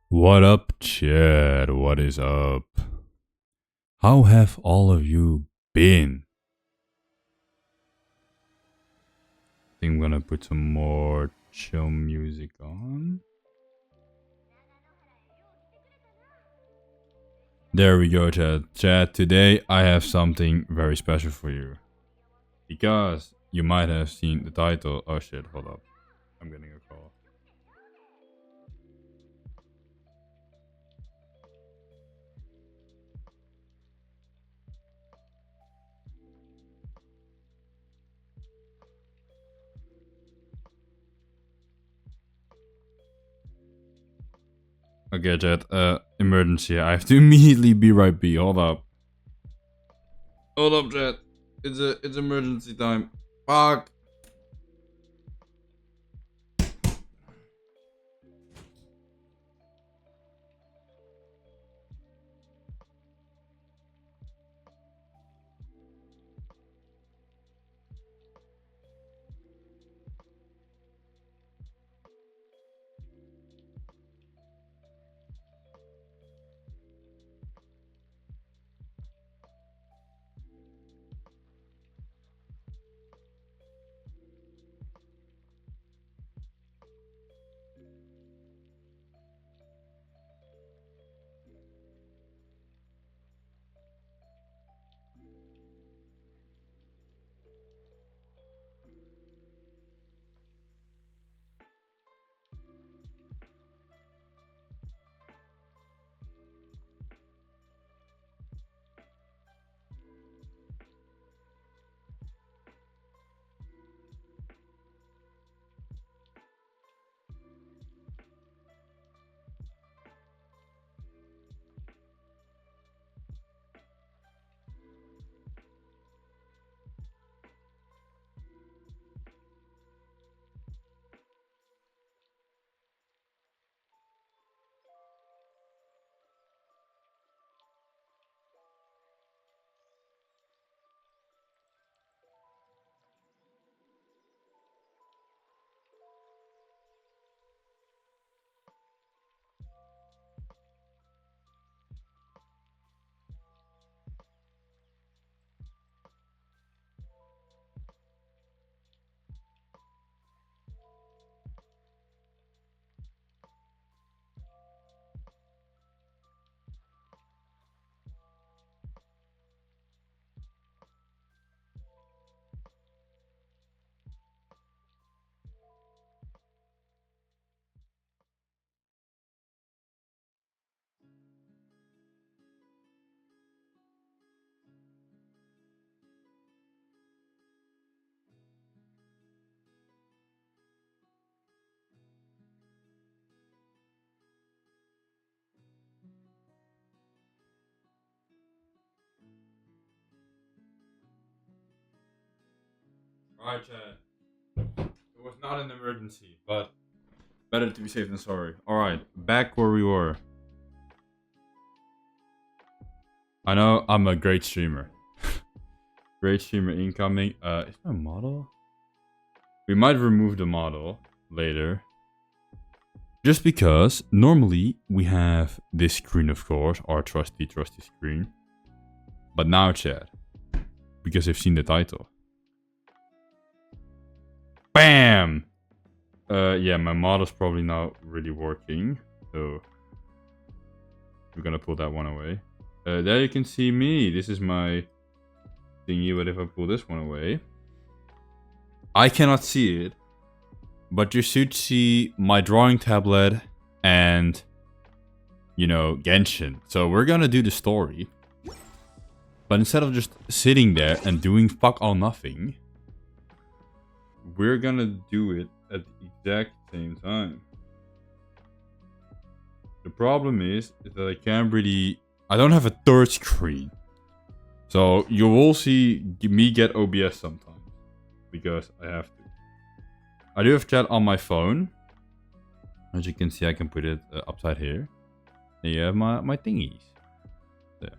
What up, chat? What is up? How have all of you been? I think I'm gonna put some more chill music on. There we go, chat. Chat, today I have something very special for you. Because you might have seen the title. Oh shit, hold up. I'm getting a call. Okay, chat. Emergency. I have to immediately be right B. Hold up. Hold up, chat. It's emergency time. Fuck. Alright, chat. It was not an emergency, but better to be safe than sorry. Alright, back where we were. I know I'm a great streamer. Great streamer incoming. Is my model? We might remove the model later. Just because normally we have this screen, of course, our trusty screen. But now, chat, because I've seen the title. Bam! Yeah, my model's probably not really working, so we're gonna pull that one away. There you can see me. This is my thingy, but if I pull this one away, I cannot see it, but you should see my drawing tablet and, you know, Genshin. So we're gonna do the story, but instead of just sitting there and doing fuck all nothing, we're gonna do it at the exact same time. The problem is that I don't have a third screen. So you will see me get OBS sometimes, because I have to. I do have chat on my phone. As you can see, I can put it upside here. And you have my thingies. There.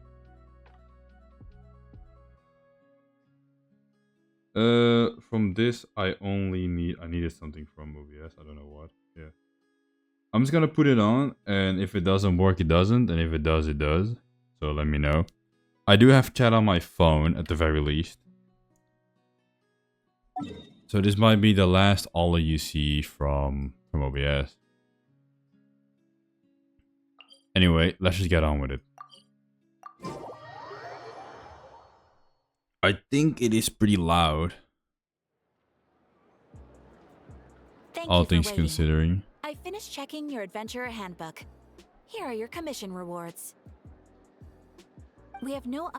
From this, I needed something from OBS. I don't know what. Yeah. I'm just gonna put it on, and if it doesn't work, it doesn't, and if it does, it does. So let me know. I do have chat on my phone at the very least. So this might be the last ollie you see from OBS. Anyway, let's just get on with it. I think it is pretty loud. All things considering. I finished checking your adventurer handbook. Here are your commission rewards. We have no...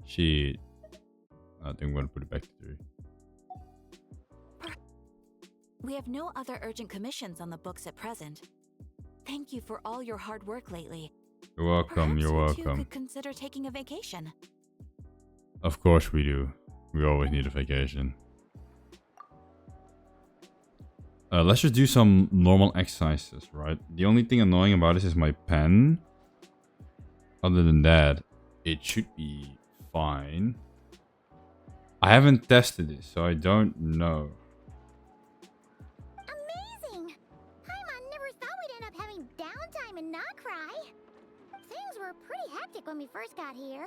Shit. I think I'm gonna put it back to 3. We have no other urgent commissions on the books at present. Thank you for all your hard work lately. You're welcome, you're welcome. You could consider taking a vacation. Of course we do. We always need a vacation. Let's just do some normal exercises, right? The only thing annoying about this is my pen. Other than that, it should be fine. I haven't tested this, so I don't know. Amazing! Paimon never thought we'd end up having downtime in nod-krai. Things were pretty hectic when we first got here.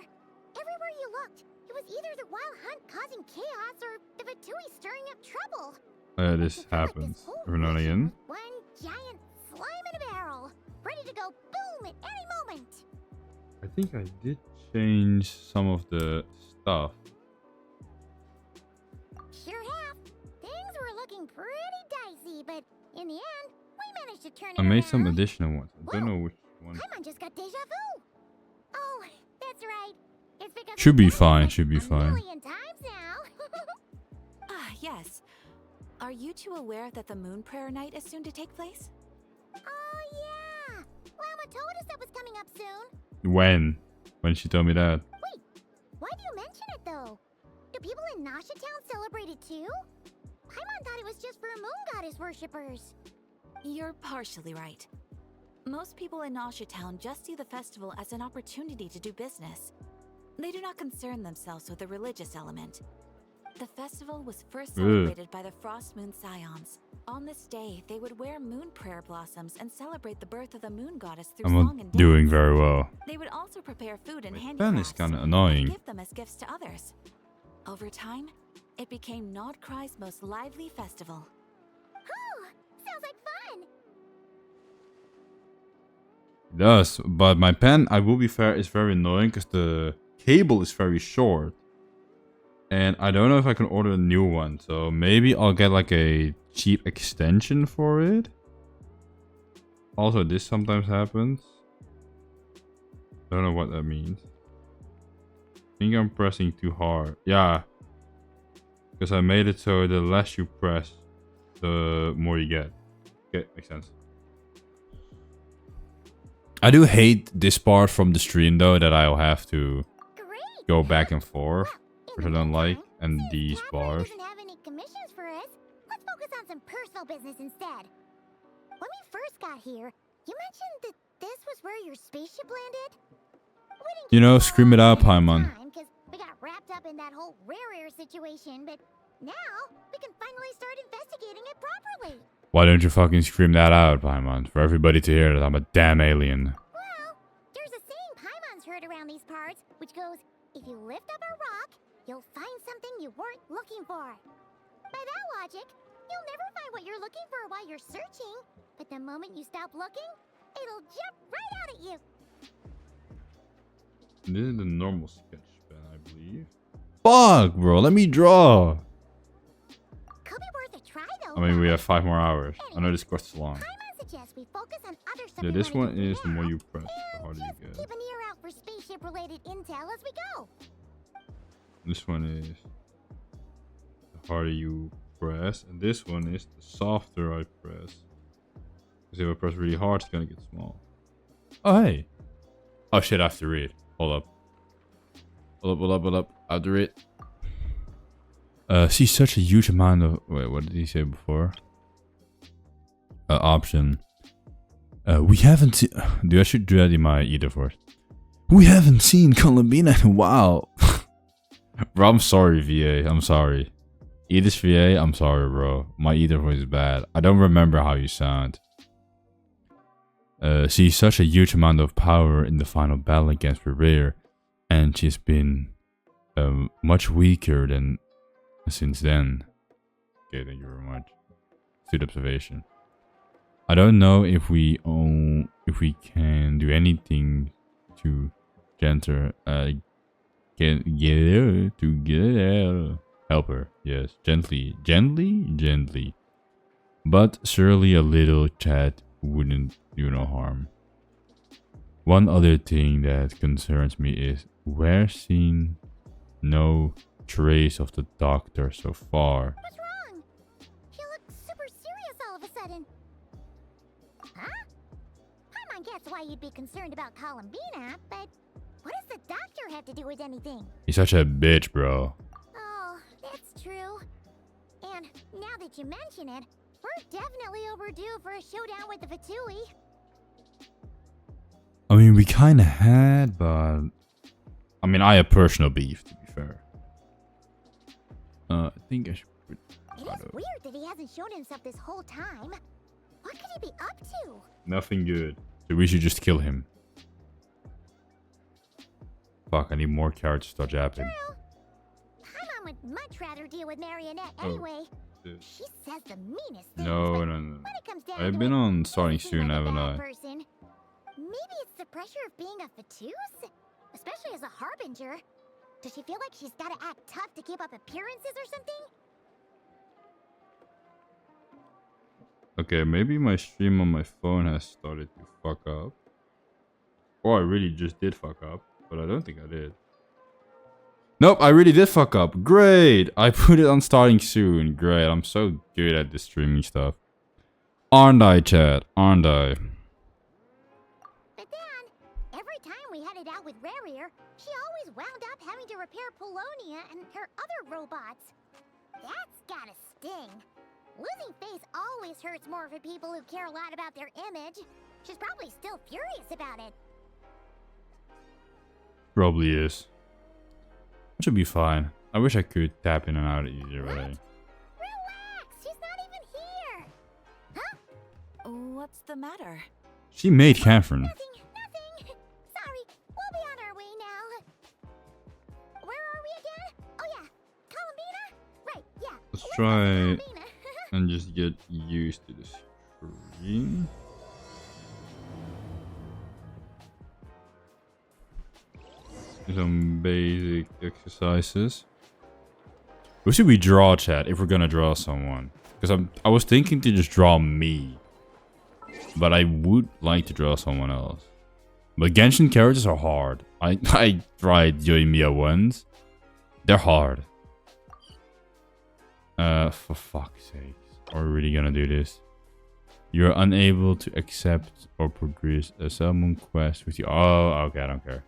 Everywhere you looked, it was either the wild hunt causing chaos or the Vatui stirring up trouble. This happens every now and again. One giant slime in a barrel, ready to go boom at any moment. I think I did change some of the stuff. Sure have. Things were looking pretty dicey, but in the end, we managed to turn it I made around. some additional ones. I don't know which one. Paimon just got deja vu. Oh, that's right. It's because Should be fine, should be fine. A million times now. Yes. Are you two aware that the moon prayer night is soon to take place? Oh yeah. Llama told us that was coming up soon. When she told me that. Wait, why do you mention it though? Do people in Nasha Town celebrate it too? Paimon thought it was just for moon goddess worshippers. You're partially right. Most people in Nasha Town just see the festival as an opportunity to do business. They do not concern themselves with the religious element. The festival was first celebrated by the Frost Moon Scions. On this day, they would wear moon prayer blossoms and celebrate the birth of the moon goddess through I'm song and not doing dance. very well. They would also prepare food and My pen handicrafts is kind of annoying. and give them as gifts to others. Over time, it became nod-krai's most lively festival. Oh, sounds like fun. It does, but my pen, I will be fair, is very annoying because the cable is very short. And I don't know if I can order a new one, so maybe I'll get like a cheap extension for it. Also, this sometimes happens. Don't know what that means. I think I'm pressing too hard. Yeah. Because I made it so the less you press, the more you get. Okay, makes sense. I do hate this part from the stream though, that I'll have to Great. go back and forth. Well, Which I don't like, and these bars. Doesn't have any let's focus on some personal business instead. When we first got here, you mentioned that this was where your spaceship landed? We didn't You get know, to scream it all out, that at the Paimon. time, 'cause we got wrapped up in that whole rare situation, but now we can finally start investigating it properly. Why don't you fucking scream that out, Paimon? For everybody to hear that I'm a damn alien. Well, there's a saying Paimon's heard around these parts, which goes, if you lift up a rock, you'll find something you weren't looking for. By that logic, you'll never find what you're looking for while you're searching, but the moment you stop looking, it'll jump right out at you. This is the normal sketch pen, I believe. Fuck, bro, let me draw. Could be worth a try, though. I mean, we right? have 5 more hours. I know this quest is long. Paimon suggests we focus on other stuff Yeah, we this wanna one do is the more now, you press, the and harder you just get. keep an ear out for spaceship-related intel as we go. This one is the harder you press, and this one is the softer I press. Because if I press really hard, it's gonna get small. Oh, hey. Oh shit, I have to read. Hold up. Hold up. I have to read. See such a huge amount of... Wait, what did he say before? Option. We haven't seen... Dude, I should do that in my ether voice. We haven't seen Columbina in a while. Bro, I'm sorry, VA. I'm sorry. Edith's VA, I'm sorry, bro. My ether voice is bad. I don't remember how you sound. See such a huge amount of power in the final battle against Revere, and she's been much weaker than since then. Okay, thank you very much. Good observation. I don't know if we can do anything to help her. Yes, gently. But surely a little chat wouldn't do no harm. One other thing that concerns me is we're seeing no trace of the doctor so far. What's wrong? He looks super serious all of a sudden. Huh? Paimon gets why you'd be concerned about Columbina, but what does the doctor have to do with anything? He's such a bitch, bro. Oh, that's true. And now that you mention it, we're definitely overdue for a showdown with the Fatui. I mean, we kind of had, but... I mean, I have personal beef, to be fair. I think I should... It is weird that he hasn't shown himself this whole time. What could he be up to? Nothing good. So we should just kill him. Fuck, I need more carrots to start japping. True. Paimon would much rather deal with Marionette Oh, anyway. shit. She says the meanest things. No. When it comes down I've to been it, on he starting doesn't seem soon, like a haven't bad I? person. Maybe it's the pressure of being a Fatuse? Especially as a Harbinger. Does she feel like she's gotta act tough to keep up appearances or something? Okay, maybe my stream on my phone has started to fuck up. Or I really just did fuck up, but I don't think I did. Nope, I really did fuck up. Great! I put it on starting soon. Great, I'm so good at this streaming stuff. Aren't I, chat? Aren't I? But then, every time we headed out with Rarier, she always wound up having to repair Polonia and her other robots. That's gotta sting. Losing face always hurts more for people who care a lot about their image. She's probably still furious about it. Probably is. It should be fine. I wish I could tap in and out easier, but Relax, she's not even here. Huh? What's the matter? she made Catherine. Nothing. Sorry, we'll be on our way now. Where are we again? Oh yeah, Columbina? Right, yeah. Let's Let's try go to Columbina. and just get used to the screen. Some basic exercises. Who should we draw, chat, if we're gonna draw someone? Because I was thinking to just draw me. But I would like to draw someone else. But Genshin characters are hard. I tried Yoimiya once. They're hard. For fuck's sake. Are we really gonna do this? You're unable to accept or progress a summon quest with you. Oh, okay, I don't care.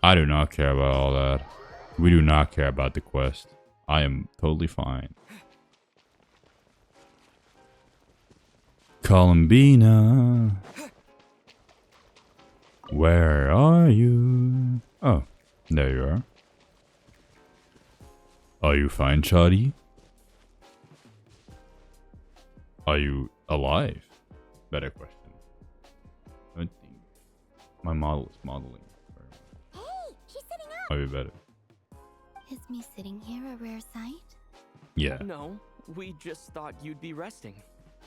I do not care about all that. We do not care about the quest. I am totally fine. Columbina. Where are you? Oh, there you are. Are you fine, Charlie? Are you alive? Better question. I don't think my model is modeling. Hey, she's sitting up. Are you better? Is me sitting here a rare sight? Yeah. No, we just thought you'd be resting.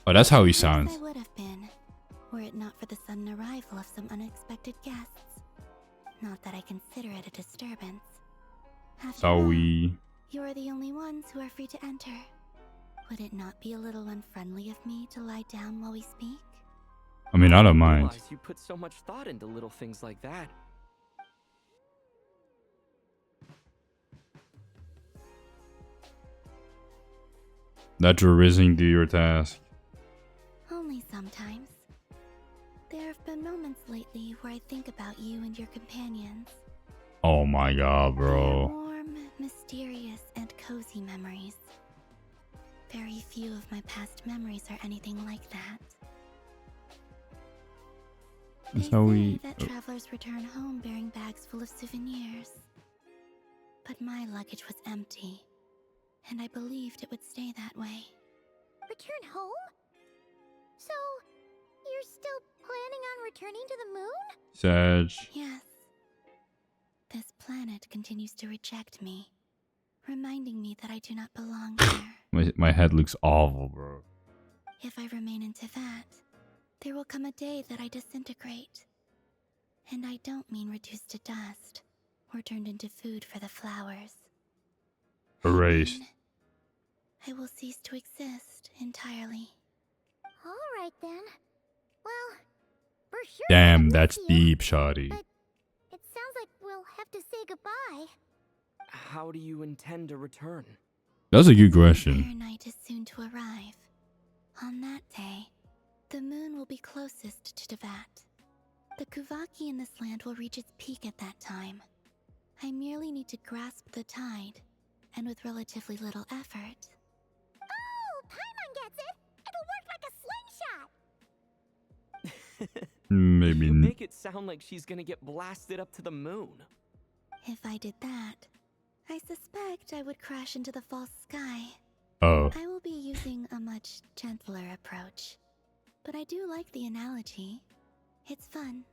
Oh, that's how he Perhaps sounds. I would have been, were it not for the sudden arrival of some unexpected guests. Not that I consider it a disturbance. After all, Sorry. you are the only ones who are free to enter. Would it not be a little unfriendly of me to lie down while we speak? I mean, I don't didn't mind. realize you put so much thought into little things like that. That you're rising to your task. Only sometimes. There have been moments lately where I think about you and your companions. Oh my god, They are bro. warm, mysterious, and cozy memories. Very few of my past memories are anything like that. That's They how say we. that travelers return home bearing bags full of souvenirs. But my luggage was empty, and I believed it would stay that way. Return home? So, you're still planning on returning to the moon? Sag. Yes. This planet continues to reject me, reminding me that I do not belong here. My head looks awful, bro. If I remain into that, there will come a day that I disintegrate. And I don't mean reduced to dust or turned into food for the flowers. Erased. I will cease to exist entirely. All right then. Well, for sure. Damn, that's deep, shoddy. But it sounds like we'll have to say goodbye. How do you intend to return? That's a good Fire question. night is soon to arrive. On that day, the moon will be closest to Devat. The Kuvaki in this land will reach its peak at that time. I merely need to grasp the tide, and with relatively little effort. Oh, Paimon gets it! It'll work like a slingshot! Maybe. You make it sound like she's gonna get blasted up to the moon. If I did that, I suspect I would crash into the false sky. Oh. I will be using a much gentler approach. But I do like the analogy. It's fun.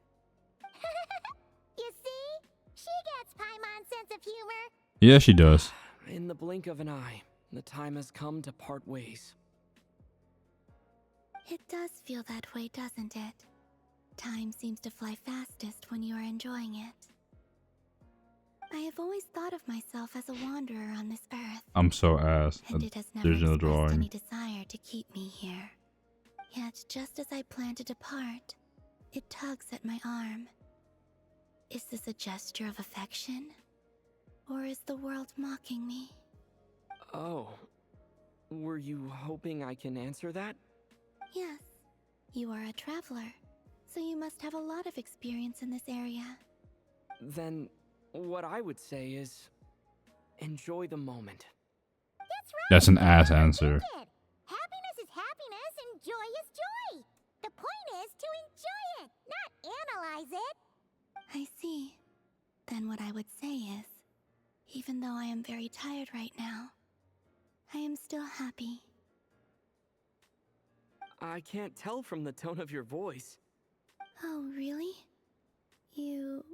You see? She gets Paimon's sense of humor. Yeah, she does. In the blink of an eye, the time has come to part ways. It does feel that way, doesn't it? Time seems to fly fastest when you are enjoying it. I have always thought of myself as a wanderer on this earth, I'm so ass. and it has never There's no expressed any drawing. desire to keep me here. Yet, just as I plan to depart, it tugs at my arm. Is this a gesture of affection? Or is the world mocking me? Oh. Were you hoping I can answer that? Yes, you are a traveler, so you must have a lot of experience in this area. Then, what I would say is, enjoy the moment. That's right! That's an ass answer. Happiness is happiness and joy is joy! The point is to enjoy it, not analyze it! I see. Then what I would say is, even though I am very tired right now, I am still happy. I can't tell from the tone of your voice. Oh, really? You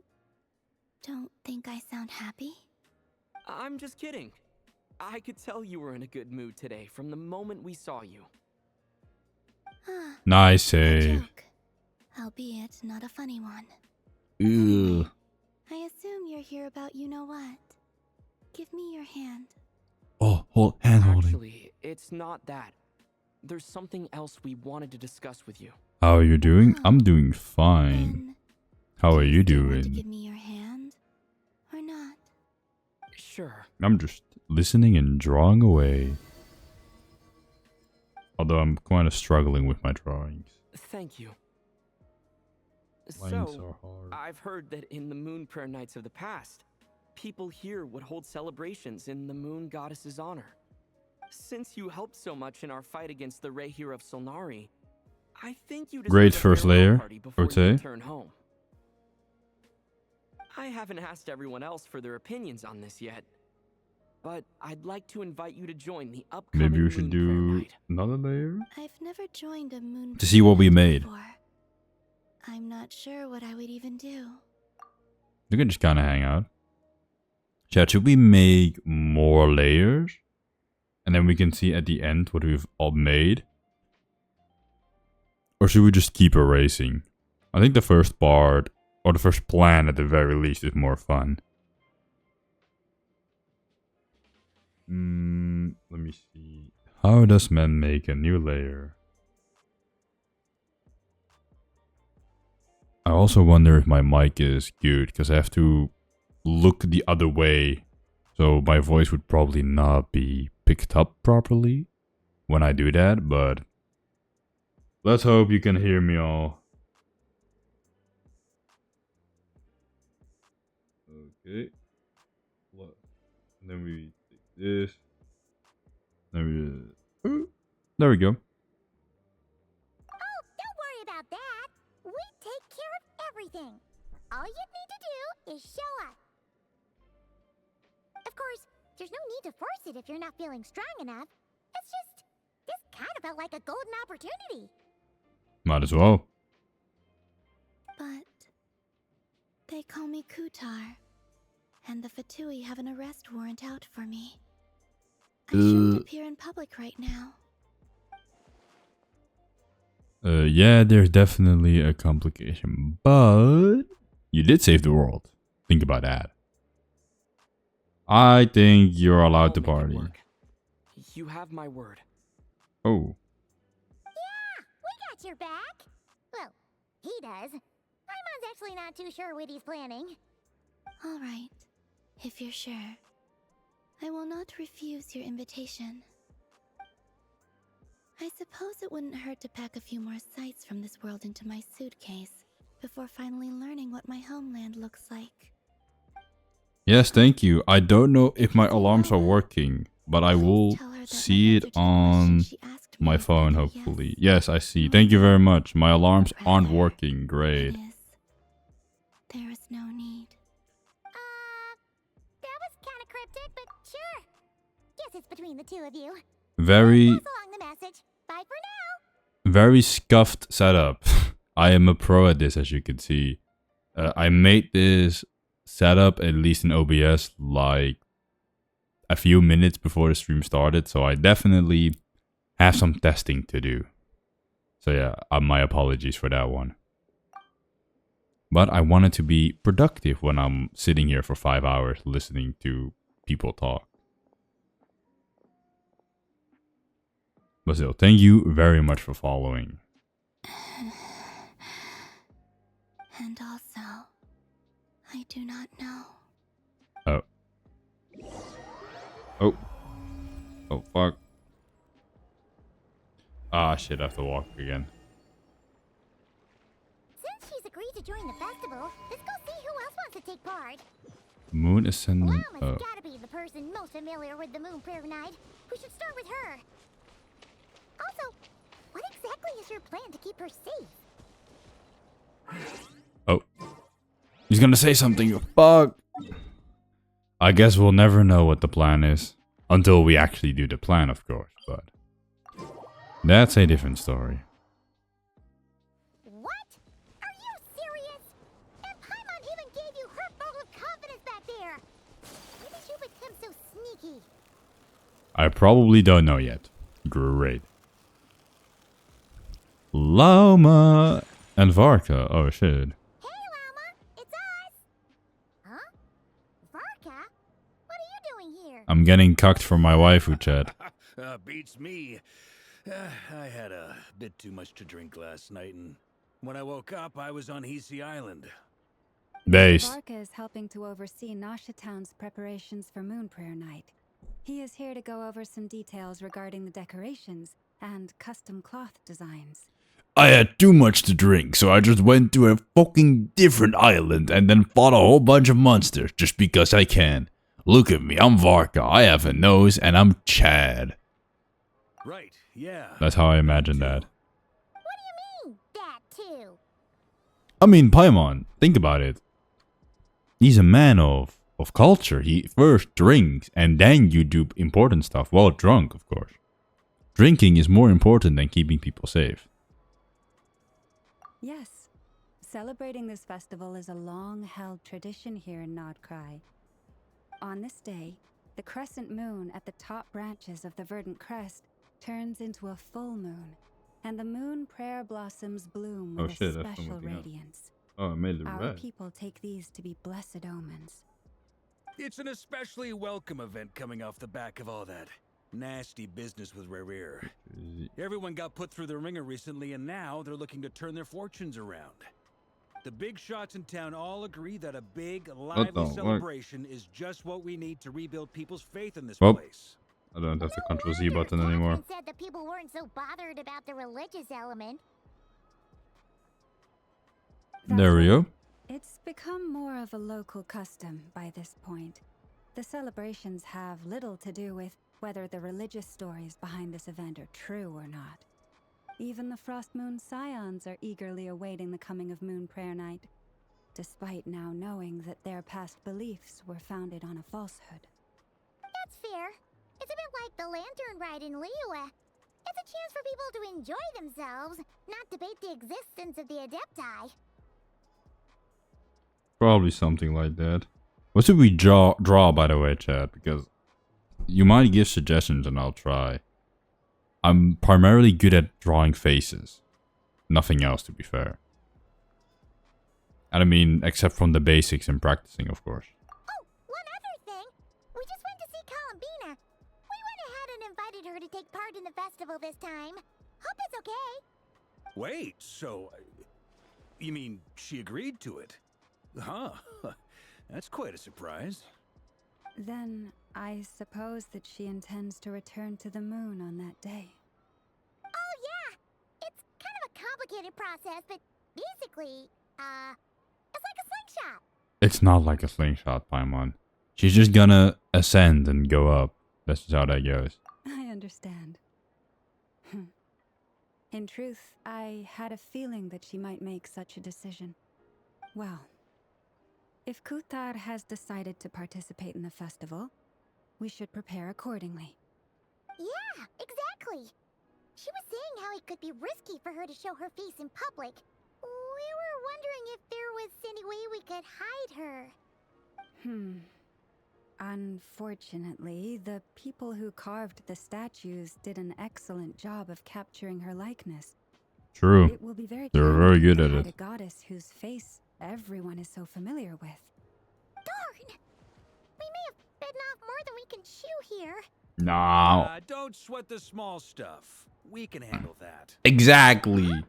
don't think I sound happy? I'm just kidding. I could tell you were in a good mood today from the moment we saw you. Ah, Nice a save. joke. Albeit not a funny one. Ugh. I assume you're here about you-know-what. Give me your hand. Oh, hand holding. Actually, it's not that. There's something else we wanted to discuss with you. How are you doing? I'm doing fine. Then, How are do you still want to doing? give me your hand? Or not? Sure. I'm just listening and drawing away. Although I'm kind of struggling with my drawings. Thank you. Lines So, are hard. I've heard that in the moon prayer nights of the past, people here would hold celebrations in the moon goddess's honor. Since you helped so much in our fight against the Rehir of Solnari, I think you Great deserve a first farewell layer, party I before would you say. return home. I haven't asked everyone else for their opinions on this yet, but I'd like to invite you to join the upcoming Maybe we should Moon Prayer do Night. another layer I've never joined a moon to see what we night made. before. I'm not sure what I would even do. You can just kind of hang out. Chat, should we make more layers? And then we can see at the end what we've all made? Or should we just keep erasing? I think the first part, or the first plan at the very least, is more fun. Let me see. How does man make a new layer? I also wonder if my mic is good, because I have to look the other way. So my voice would probably not be picked up properly when I do that, but let's hope you can hear me all. Okay. And then we take this. Then we... There we go. Oh, don't worry about that. We take care of everything. All you need to do is show up. Of course, there's no need to force it if you're not feeling strong enough. It's just, this kind of felt like a golden opportunity. Might as well. But they call me Kutar, and the Fatui have an arrest warrant out for me. I shouldn't appear in public right now. Yeah, there's definitely a complication, but you did save the world. Think about that. I think you're allowed to I'll make it party. work. You have my word. Oh. Yeah, we got your back. Well, he does. Paimon's actually not too sure what he's planning. All right, if you're sure. I will not refuse your invitation. I suppose it wouldn't hurt to pack a few more sights from this world into my suitcase before finally learning what my homeland looks like. Yes, thank you. I don't know if my alarms are working, but I will see it on my phone, hopefully. Yes, I see. Thank you very much. My alarms aren't working. Great. There is no need. That was kind of cryptic, but sure. Guess it's between the two of you. Very, Pass along the message. Bye for now. very scuffed setup. I am a pro at this, as you can see. I made this setup, at least in OBS, like a few minutes before the stream started, so I definitely have some testing to do. So yeah, my apologies for that one. But I wanted to be productive when I'm sitting here for 5 hours listening to people talk. But still, thank you very much for following. And also, I do not know. Oh. Oh. Oh, fuck. Ah, shit, I have to walk again. Since she's agreed to join the festival, let's go see who else wants to take part. Moon Ascendant. Llama's Oh. gotta be the person most familiar with the Moon Prayer Night. We should start with her. Also, what exactly is your plan to keep her safe? Oh. He's gonna say something. Fuck. I guess we'll never know what the plan is. Until we actually do the plan, of course. But that's a different story. What? Are you serious? And Paimon even gave you her vote of confidence back there. When did you become so sneaky? I probably don't know yet. Great. Llama and Varka. Oh shit. Hey, Llama, it's us. Huh? Varka? What are you doing here? I'm getting cucked from my waifu chat. Beats me. I had a bit too much to drink last night, and when I woke up, I was on Hisi Island. Based. Barca is helping to oversee Nasha Town's preparations for Moon Prayer Night. He is here to go over some details regarding the decorations and custom cloth designs. I had too much to drink, so I just went to a fucking different island and then fought a whole bunch of monsters just because I can. Look at me, I'm Varka, I have a nose, and I'm Chad. Right, yeah. That's how I imagine that. What do you I mean, Paimon, think about it. He's a man of culture. He first drinks and then you do important stuff while drunk, of course. Drinking is more important than keeping people safe. Yes. Celebrating this festival is a long-held tradition here in nod-krai. On this day, the crescent moon at the top branches of the verdant crest turns into a full moon, and the moon prayer blossoms bloom Oh with shit, a that's special something else. radiance. Oh, I made it Our red. people take these to be blessed omens. It's an especially welcome event coming off the back of all that nasty business with Rare. Everyone got put through the ringer recently, and now they're looking to turn their fortunes around. The big shots in town all agree that a big, lively celebration is just what we need to rebuild people's faith in this place. I don't have the Control Z No wonder button anymore. Catherine said that people weren't so bothered about the religious element. There we go. It's become more of a local custom by this point. The celebrations have little to do with whether the religious stories behind this event are true or not. Even the Frost Moon Scions are eagerly awaiting the coming of Moon Prayer Night, despite now knowing that their past beliefs were founded on a falsehood. That's fair. It's a bit like the lantern ride in Liyue. It's a chance for people to enjoy themselves, not debate the existence of the Adepti. Probably something like that. What should we draw by the way, chat? Because you might give suggestions and I'll try. I'm primarily good at drawing faces. Nothing else, to be fair. And I mean, except from the basics and practicing, of course. Oh, one other thing. We just went to see Columbina. We went ahead and invited her to take part in the festival this time. Hope it's okay. Wait, so... you mean she agreed to it? Huh. That's quite a surprise. Then, I suppose that she intends to return to the moon on that day. Oh, yeah. It's kind of a complicated process, but basically, it's like a slingshot. It's not like a slingshot, Paimon. She's just gonna ascend and go up. That's just how that goes. I understand. In truth, I had a feeling that she might make such a decision. Well, if Kuthar has decided to participate in the festival, we should prepare accordingly. Yeah, exactly. She was saying how it could be risky for her to show her face in public. We were wondering if there was any way we could hide her. Unfortunately, the people who carved the statues did an excellent job of capturing her likeness. True. It will be very They're very good challenging at to hide it. a goddess whose face everyone is so familiar with. Darn! We may have bitten off more than we can chew here. No. Don't sweat the small stuff. We can handle that. Exactly. Are you saying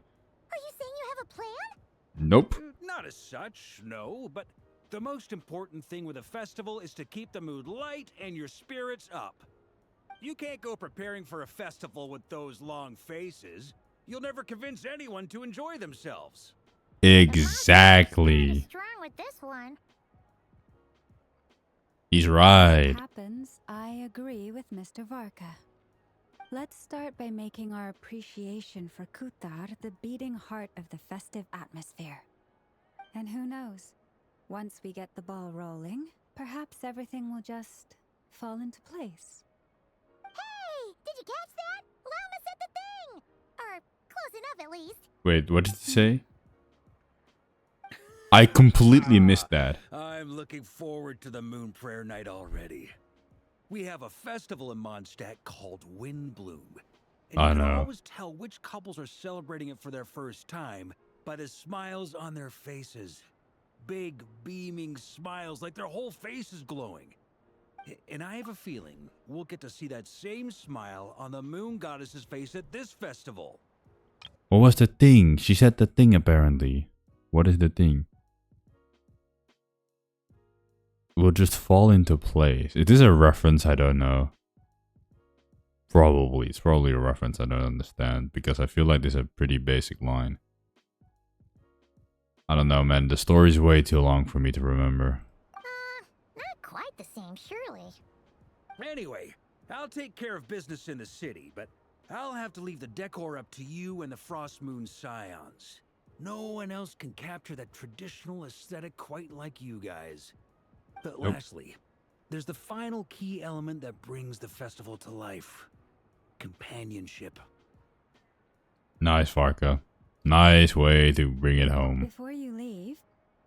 you have a plan? Nope. Not as such, no, but the most important thing with a festival is to keep the mood light and your spirits up. You can't go preparing for a festival with those long faces. You'll never convince anyone to enjoy themselves. Exactly. Strong with this one. He's right. Happens, I agree with Mr. Varka. Let's start by making our appreciation for Kuthar the beating heart of the festive atmosphere. And who knows, once we get the ball rolling, perhaps everything will just fall into place. Hey, did you catch that? Lama said the thing! Or close enough, at least. Wait, what did he say? I completely missed that. I'm looking forward to the Moon Prayer Night already. We have a festival in Mondstadt called Windbloom. And I you can know. always tell which couples are celebrating it for their first time by the smiles on their faces. Big, beaming smiles like their whole face is glowing. And I have a feeling we'll get to see that same smile on the Moon Goddess's face at this festival. What was the thing? She said the thing apparently. What is the thing? Will just fall into place. Is this a reference? I don't know. Probably. It's probably a reference I don't understand. Because I feel like this is a pretty basic line. I don't know, man. The story's way too long for me to remember. Not quite the same, surely. Anyway, I'll take care of business in the city, but I'll have to leave the decor up to you and the Frost Moon Scions. No one else can capture that traditional aesthetic quite like you guys. But Nope. lastly, there's the final key element that brings the festival to life. Companionship. Nice, Varka. Nice way to bring it home. Before you leave,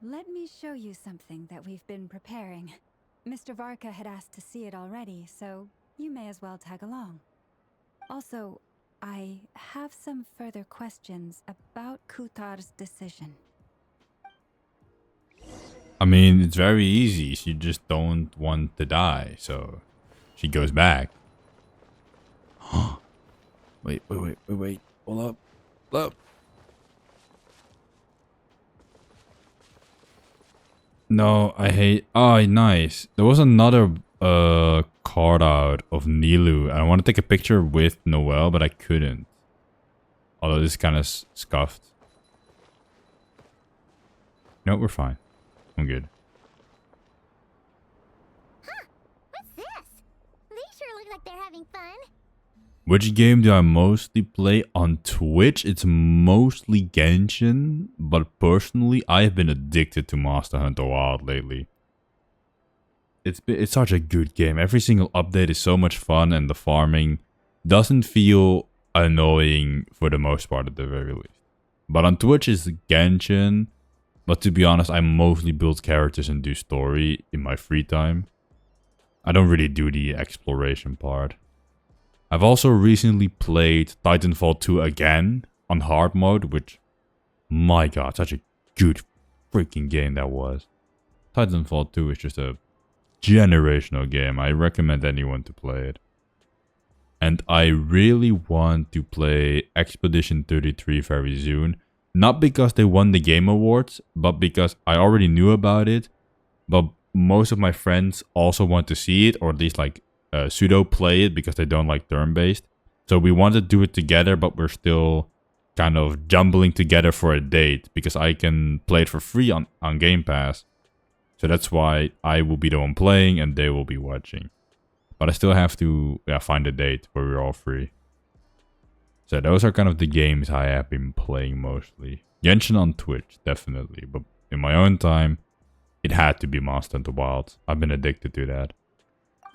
let me show you something that we've been preparing. Mr. Varka had asked to see it already, so you may as well tag along. Also, I have some further questions about Kutar's decision. I mean, it's very easy. She just don't want to die, so she goes back. Wait. Hold up. No, I hate... Oh, nice. There was another card out of Nilu. I want to take a picture with Noelle, but I couldn't. Although this is kind of scuffed. No, we're fine. I'm good. What's this? They sure look like they're having fun. Which game do I mostly play on Twitch? It's mostly Genshin, but personally, I have been addicted to Monster Hunter Wild lately. It's such a good game. Every single update is so much fun, and the farming doesn't feel annoying for the most part at the very least. But on Twitch is Genshin, but to be honest, I mostly build characters and do story in my free time. I don't really do the exploration part. I've also recently played Titanfall 2 again on hard mode, which, my god, such a good freaking game that was. Titanfall 2 is just a generational game. I recommend anyone to play it. And I really want to play Expedition 33 very soon. Not because they won the Game Awards, but because I already knew about it. But most of my friends also want to see it, or at least like pseudo play it because they don't like turn-based. So we want to do it together, but we're still kind of jumbling together for a date because I can play it for free on Game Pass. So that's why I will be the one playing and they will be watching. But I still have to find a date where we're all free. So those are kind of the games I have been playing mostly. Genshin on Twitch, definitely. But in my own time, it had to be Monster Hunter Wilds. I've been addicted to that.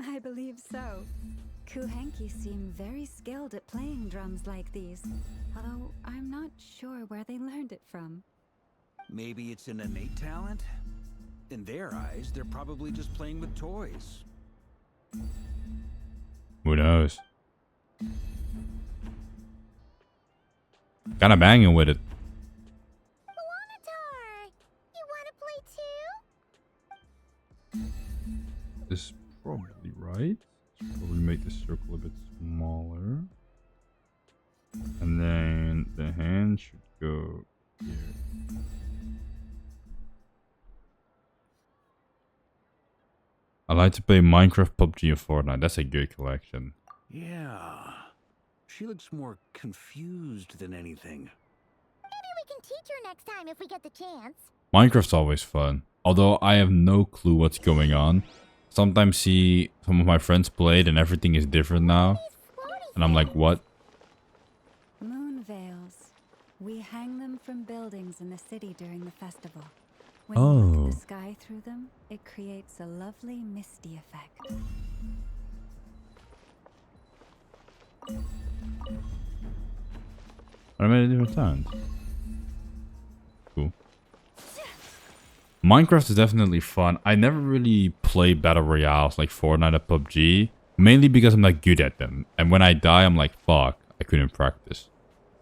I believe so. Kuhenki seem very skilled at playing drums like these, although I'm not sure where they learned it from. Maybe it's an innate talent? In their eyes, they're probably just playing with toys. Who knows? Kinda banging with it. Wanatar, you wanna play too? This is probably right. Probably make the circle a bit smaller. And then the hand should go here. I like to play Minecraft, PUBG, and Fortnite. That's a good collection. Yeah. She looks more confused than anything. Maybe we can teach her next time if we get the chance. Minecraft's always fun. Although I have no clue what's going on. Sometimes see some of my friends play it and everything is different now. And I'm like, what? Moon veils. We hang them from buildings in the city during the festival. When you look at the sky through them, it creates a lovely misty effect. I made a different sound. Cool. Minecraft is definitely fun. I never really play battle royales like Fortnite or PUBG. Mainly because I'm not good at them. And when I die, I'm like, fuck, I couldn't practice.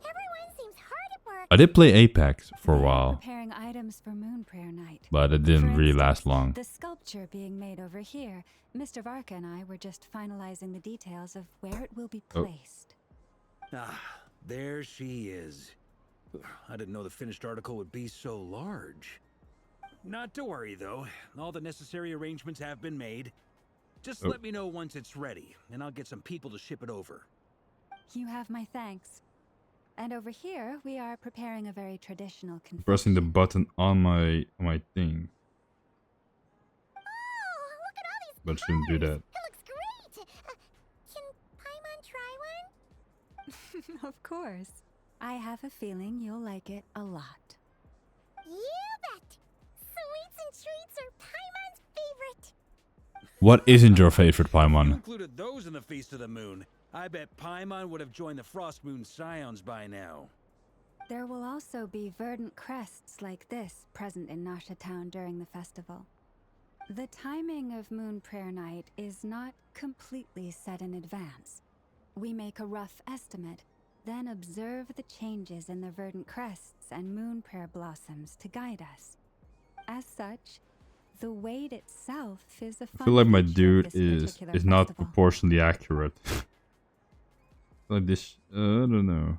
Everyone seems hard at work. I did play Apex for a while. Preparing items for Moon Prayer Night. But it didn't For really instance, last long. The sculpture being made over here, Mr. Varka and I were just finalizing the details of where it will be placed. Ah, there she is. I didn't know the finished article would be so large. Not to worry, though. All the necessary arrangements have been made. Just let me know once it's ready, and I'll get some people to ship it over. You have my thanks. And over here, we are preparing a very traditional confection. Pressing the button on my thing. Oh, look at all these But shouldn't do that. It looks great. Can Paimon try one? Of course. I have a feeling you'll like it a lot. What isn't your favorite If you Paimon? included those in the Feast of the Moon, I bet Paimon would have joined the Frost Moon Scions by now. There will also be verdant crests like this present in Nasha Town during the festival. The timing of Moon Prayer Night is not completely set in advance. We make a rough estimate, then observe the changes in the verdant crests and moon prayer blossoms to guide us. As such, the weight itself is a I feel like my dude is not festival. proportionally accurate. Like this, I don't know.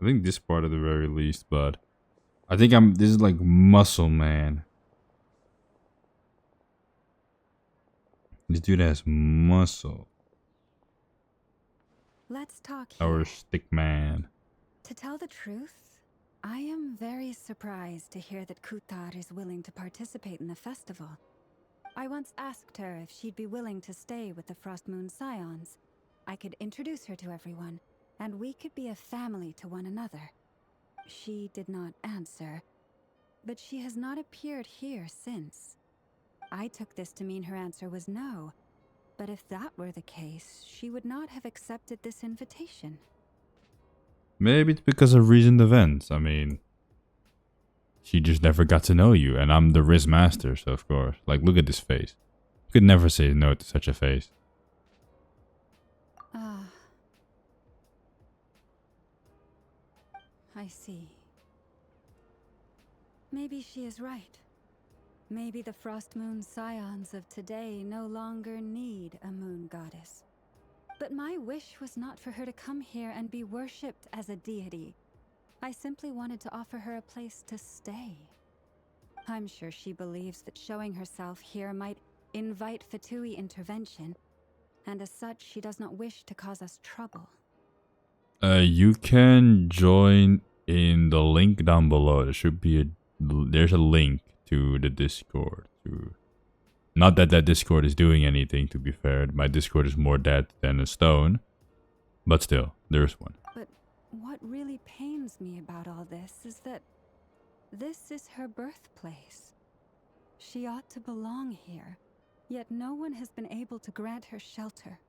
I think this part at the very least, but I think this is like muscle man. This dude has muscle. Let's talk here. Our stick man. To tell the truth, I am very surprised to hear that Kutar is willing to participate in the festival. I once asked her if she'd be willing to stay with the Frost Moon Scions. I could introduce her to everyone, and we could be a family to one another. She did not answer, but she has not appeared here since. I took this to mean her answer was no, but if that were the case, she would not have accepted this invitation. Maybe it's because of recent events. I mean, she just never got to know you, and I'm the Riz Master, so of course. Like, look at this face. You could never say no to such a face. Ah. I see. Maybe she is right. Maybe the Frost Moon Scions of today no longer need a moon goddess. But my wish was not for her to come here and be worshipped as a deity. I simply wanted to offer her a place to stay. I'm sure she believes that showing herself here might invite Fatui intervention, and as such she does not wish to cause us trouble. You can join in the link down below. There should be there's a link to the Discord. Not that that Discord is doing anything, to be fair. My Discord is more dead than a stone. But still, there's one. But what really pains me about all this is that this is her birthplace. She ought to belong here, yet no one has been able to grant her shelter.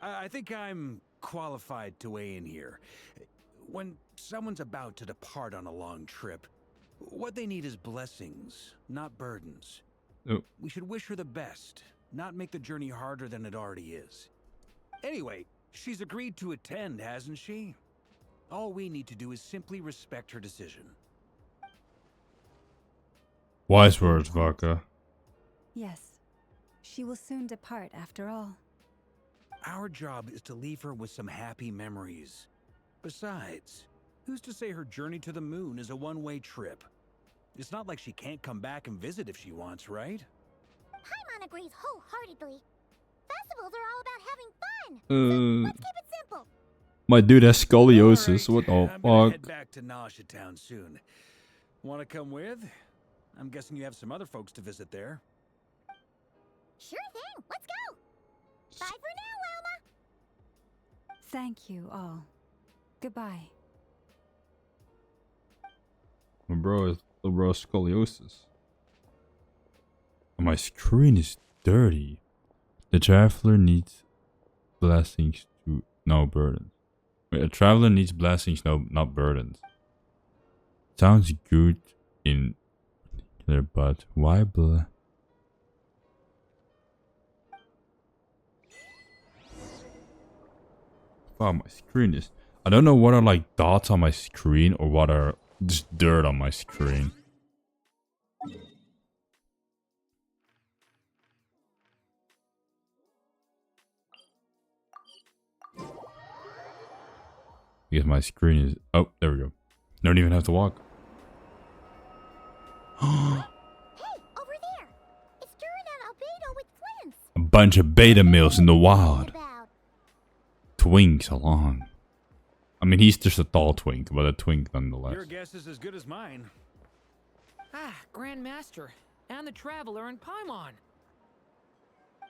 I think I'm qualified to weigh in here. When someone's about to depart on a long trip, what they need is blessings, not burdens. Oh. We should wish her the best, not make the journey harder than it already is. Anyway, she's agreed to attend, hasn't she? All we need to do is simply respect her decision. Wise words, Vaka. Yes, she will soon depart after all. Our job is to leave her with some happy memories. Besides, who's to say her journey to the moon is a one-way trip? It's not like she can't come back and visit if she wants, right? Paimon agrees wholeheartedly. Festivals are all about having fun. So let's keep it simple. My dude has scoliosis. Alright, What I'm the gonna fuck? head back to Nasha Town soon. Want to come with? I'm guessing you have some other folks to visit there. Sure thing. Let's go. Bye for now, Wilma. Thank you all. Goodbye. My bro has scoliosis. My screen is dirty. The traveler needs blessings to no burdens. Wait, a traveler needs blessings, no, not burdens. Sounds good in there, but why Wow, my screen is. I don't know what are like dots on my screen or what are just dirt on my screen. Because my screen is. Oh, there we go. Don't even have to walk. Hey, over there. It's Duran and Albedo with twins. A bunch of beta males in the wild. About. Twinks along. I mean, he's just a tall twink, but a twink nonetheless. Your guess is as good as mine. Ah, Grand Master, and the Traveler and Paimon.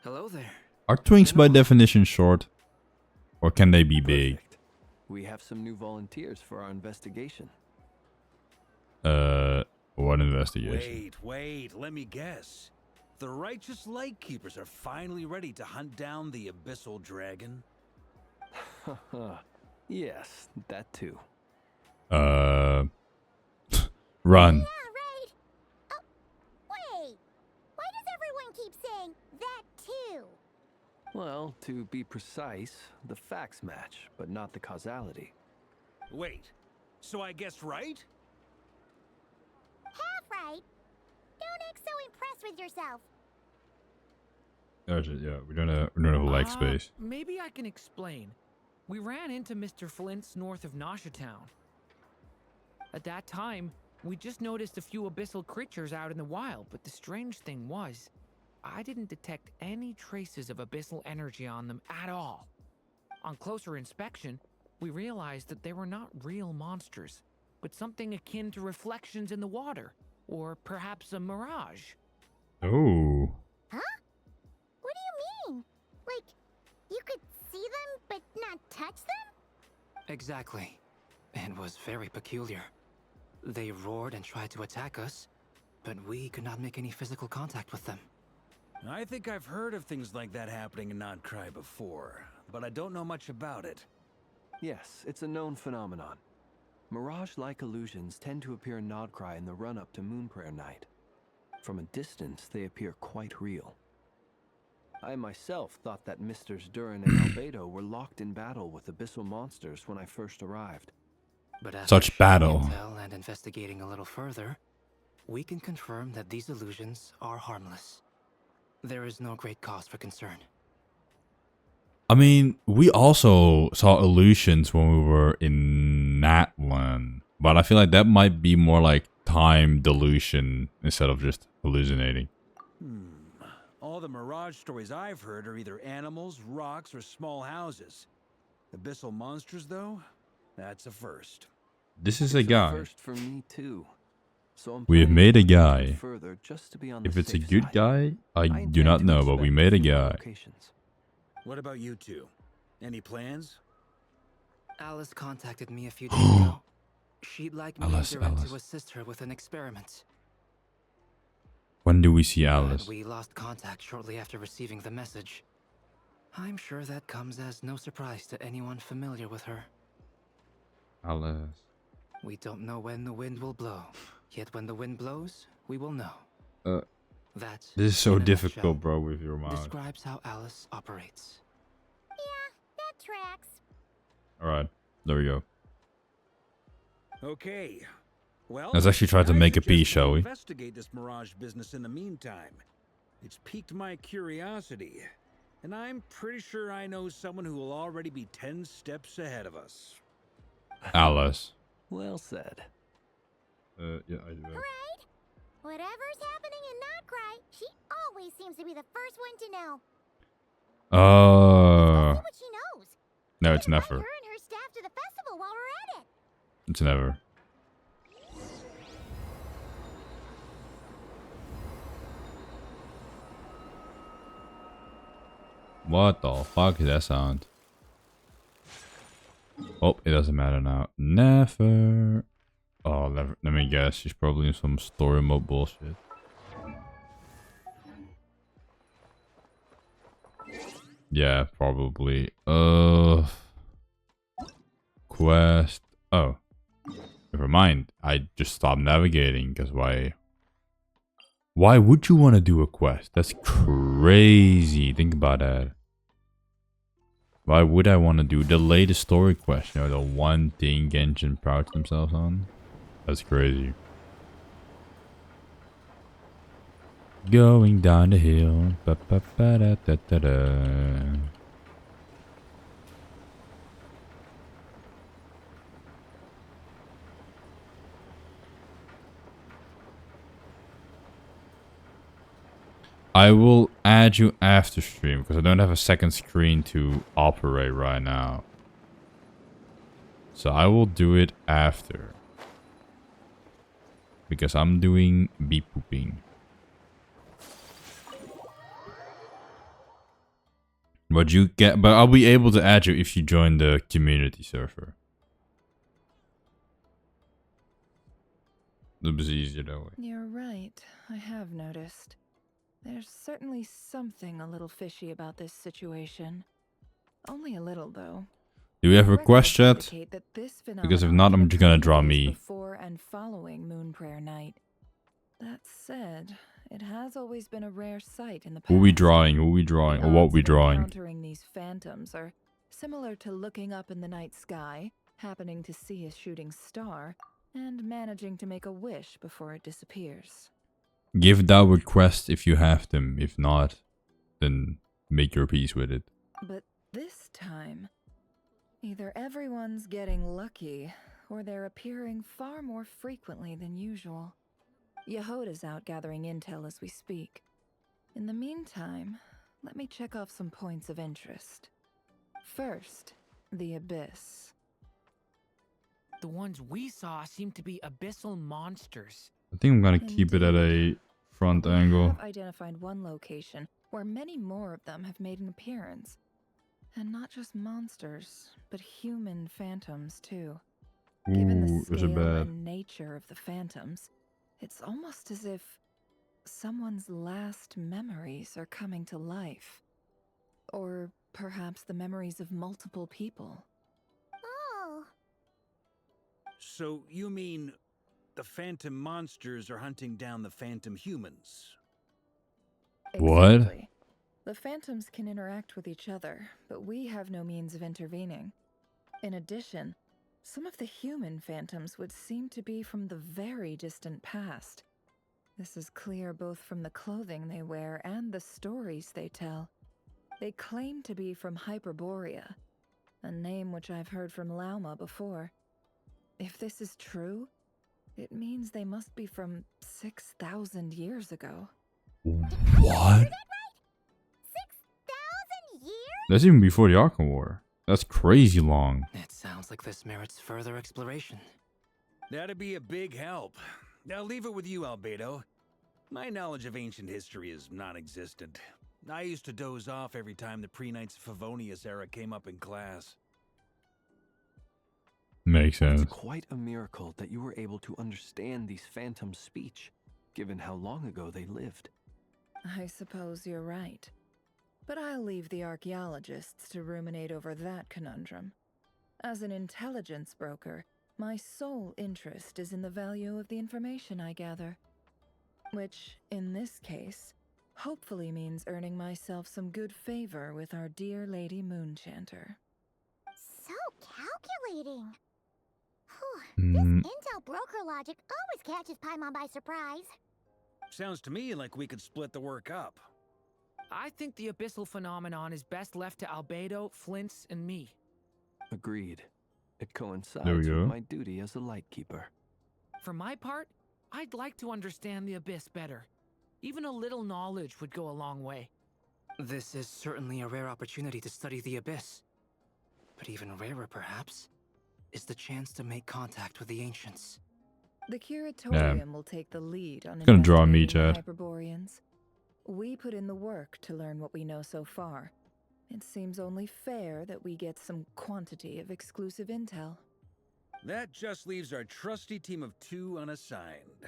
Hello there. Are twinks by definition short? Or can they be big? Perfect. We have some new volunteers for our investigation. What investigation? Wait, let me guess. The righteous Lightkeepers are finally ready to hunt down the Abyssal Dragon. Yes, that too. Run. Yeah, right. Oh, wait. Why does everyone keep saying that too? Well, to be precise, the facts match, but not the causality. Wait, so I guessed right? Half right. Don't act so impressed with yourself. Yeah, we don't have a leg space. Maybe I can explain. We ran into Mr. Flint's north of Nasha Town. At that time, we just noticed a few abyssal creatures out in the wild, but the strange thing was, I didn't detect any traces of abyssal energy on them at all. On closer inspection, we realized that they were not real monsters, but something akin to reflections in the water, or perhaps a mirage. Oh. Huh? What do you mean? Like, you could see them but not touch them? Exactly. It was very peculiar. They roared and tried to attack us, but we could not make any physical contact with them. I think I've heard of things like that happening in nod-krai before, but I don't know much about it. Yes, it's a known phenomenon. Mirage-like illusions tend to appear in nod-krai in the run-up to Moon Prayer Night. From a distance, they appear quite real. I myself thought that Misters Durin and Albedo were locked in battle with abyssal monsters when I first arrived. But after Such battle. intel and investigating a little further, we can confirm that these illusions are harmless. There is no great cause for concern. I mean, we also saw illusions when we were in Natlan, but I feel like that might be more like time delusion instead of just hallucinating. All the mirage stories I've heard are either animals, rocks, or small houses. Abyssal monsters, though? That's a first. This is a It's guy. first for me too. So I'm We have planning made a to look guy. further just to be on the If it's a safe good side. guy, I do intend not to know, but inspect we a made a few more guy. locations. What about you two? Any plans? Alice contacted me a few days ago. She'd like me Alice, and Durin Alice. to assist her with an experiment. When do we see But Alice? we lost contact shortly after receiving the message. I'm sure that comes as no surprise to anyone familiar with her. Alice. We don't know when the wind will blow. Yet when the wind blows, we will know. That, This is so in a difficult, nutshell, bro, with your mouse. describes how Alice operates. Yeah, that tracks. Alright, there we go. Okay. Well, Let's actually try to I make a piece, suggest shall we? Investigate this mirage business in the meantime. It's piqued my curiosity, and I'm pretty sure I know someone who will already be 10 steps ahead of us. Alice. Well said. Yeah, I do. Right? Whatever's happening in nod-krai, she always seems to be the first one to know. Let's see what she knows. No, it's We can invite never. her and her staff to the festival while we're at it. It's never. What the fuck is that sound? Oh, it doesn't matter now. Never. Oh, let me guess. She's probably in some story mode bullshit. Yeah, probably. Quest. Oh. Never mind. I just stopped navigating because why? Why would you want to do a quest? That's crazy. Think about that. Why would I want to do the latest story quest? You know, the one thing Genshin prouds themselves on? That's crazy. Going down the hill. Ba, ba, ba, da, da, da, da. I will add you after stream because I don't have a second screen to operate right now. So I will do it after. Because I'm doing beep pooping. But I'll be able to add you if you join the community server. It was easier that way. You're right. I have noticed. There's certainly something a little fishy about this situation. Only a little, though. Do we have a request Records chat? indicate that this Because if phenomenon not, can I'm just gonna occur draw days me. before and following Moon Prayer Night. That said, it has always been a rare sight in the past. Who we drawing? Who we drawing? The Or what odds we of drawing? encountering these phantoms are similar to looking up in the night sky, happening to see a shooting star, and managing to make a wish before it disappears. Give that request if you have them. If not, then make your peace with it. But this time, either everyone's getting lucky, or they're appearing far more frequently than usual. Yehoda's out gathering intel as we speak. In the meantime, let me check off some points of interest. First, the Abyss. The ones we saw seem to be abyssal monsters. I think I'm gonna keep it at a front We angle. have identified one location where many more of them have made an appearance. And not just monsters, but human phantoms too. Given the Ooh, is it scale bad? and nature of the phantoms, it's almost as if someone's last memories are coming to life. Or perhaps the memories of multiple people. Oh, So you mean the phantom monsters are hunting down the phantom humans? What? Exactly. The phantoms can interact with each other, but we have no means of intervening. In addition, some of the human phantoms would seem to be from the very distant past. This is clear both from the clothing they wear and the stories they tell. They claim to be from Hyperborea, a name which I've heard from Lauma before. If this is true, it means they must be from 6,000 years ago. What? 6,000 years? That's even before the Arkham War. That's crazy long. It sounds like this merits further exploration. That'd be a big help. I'll leave it with you, Albedo. My knowledge of ancient history is non-existent. I used to doze off every time the pre-Knights of Favonius era came up in class. Makes sense. It's quite a miracle that you were able to understand these phantoms' speech, given how long ago they lived. I suppose you're right. But I'll leave the archaeologists to ruminate over that conundrum. As an intelligence broker, my sole interest is in the value of the information I gather. Which, in this case, hopefully means earning myself some good favor with our dear Lady Moonchanter. So calculating. Mm. This intel broker logic always catches Paimon by surprise. Sounds to me like we could split the work up. I think the abyssal phenomenon is best left to Albedo, Flints, and me. Agreed. It coincides There we with go. my duty as a lightkeeper. For my part, I'd like to understand the abyss better. Even a little knowledge would go a long way. This is certainly a rare opportunity to study the abyss. But even rarer, perhaps, is the chance to make contact with the ancients. The Curatorium will take the lead on Gonna draw me, investigating the Chad. Hyperboreans. We put in the work to learn what we know so far. It seems only fair that we get some quantity of exclusive intel. That just leaves our trusty team of 2 unassigned.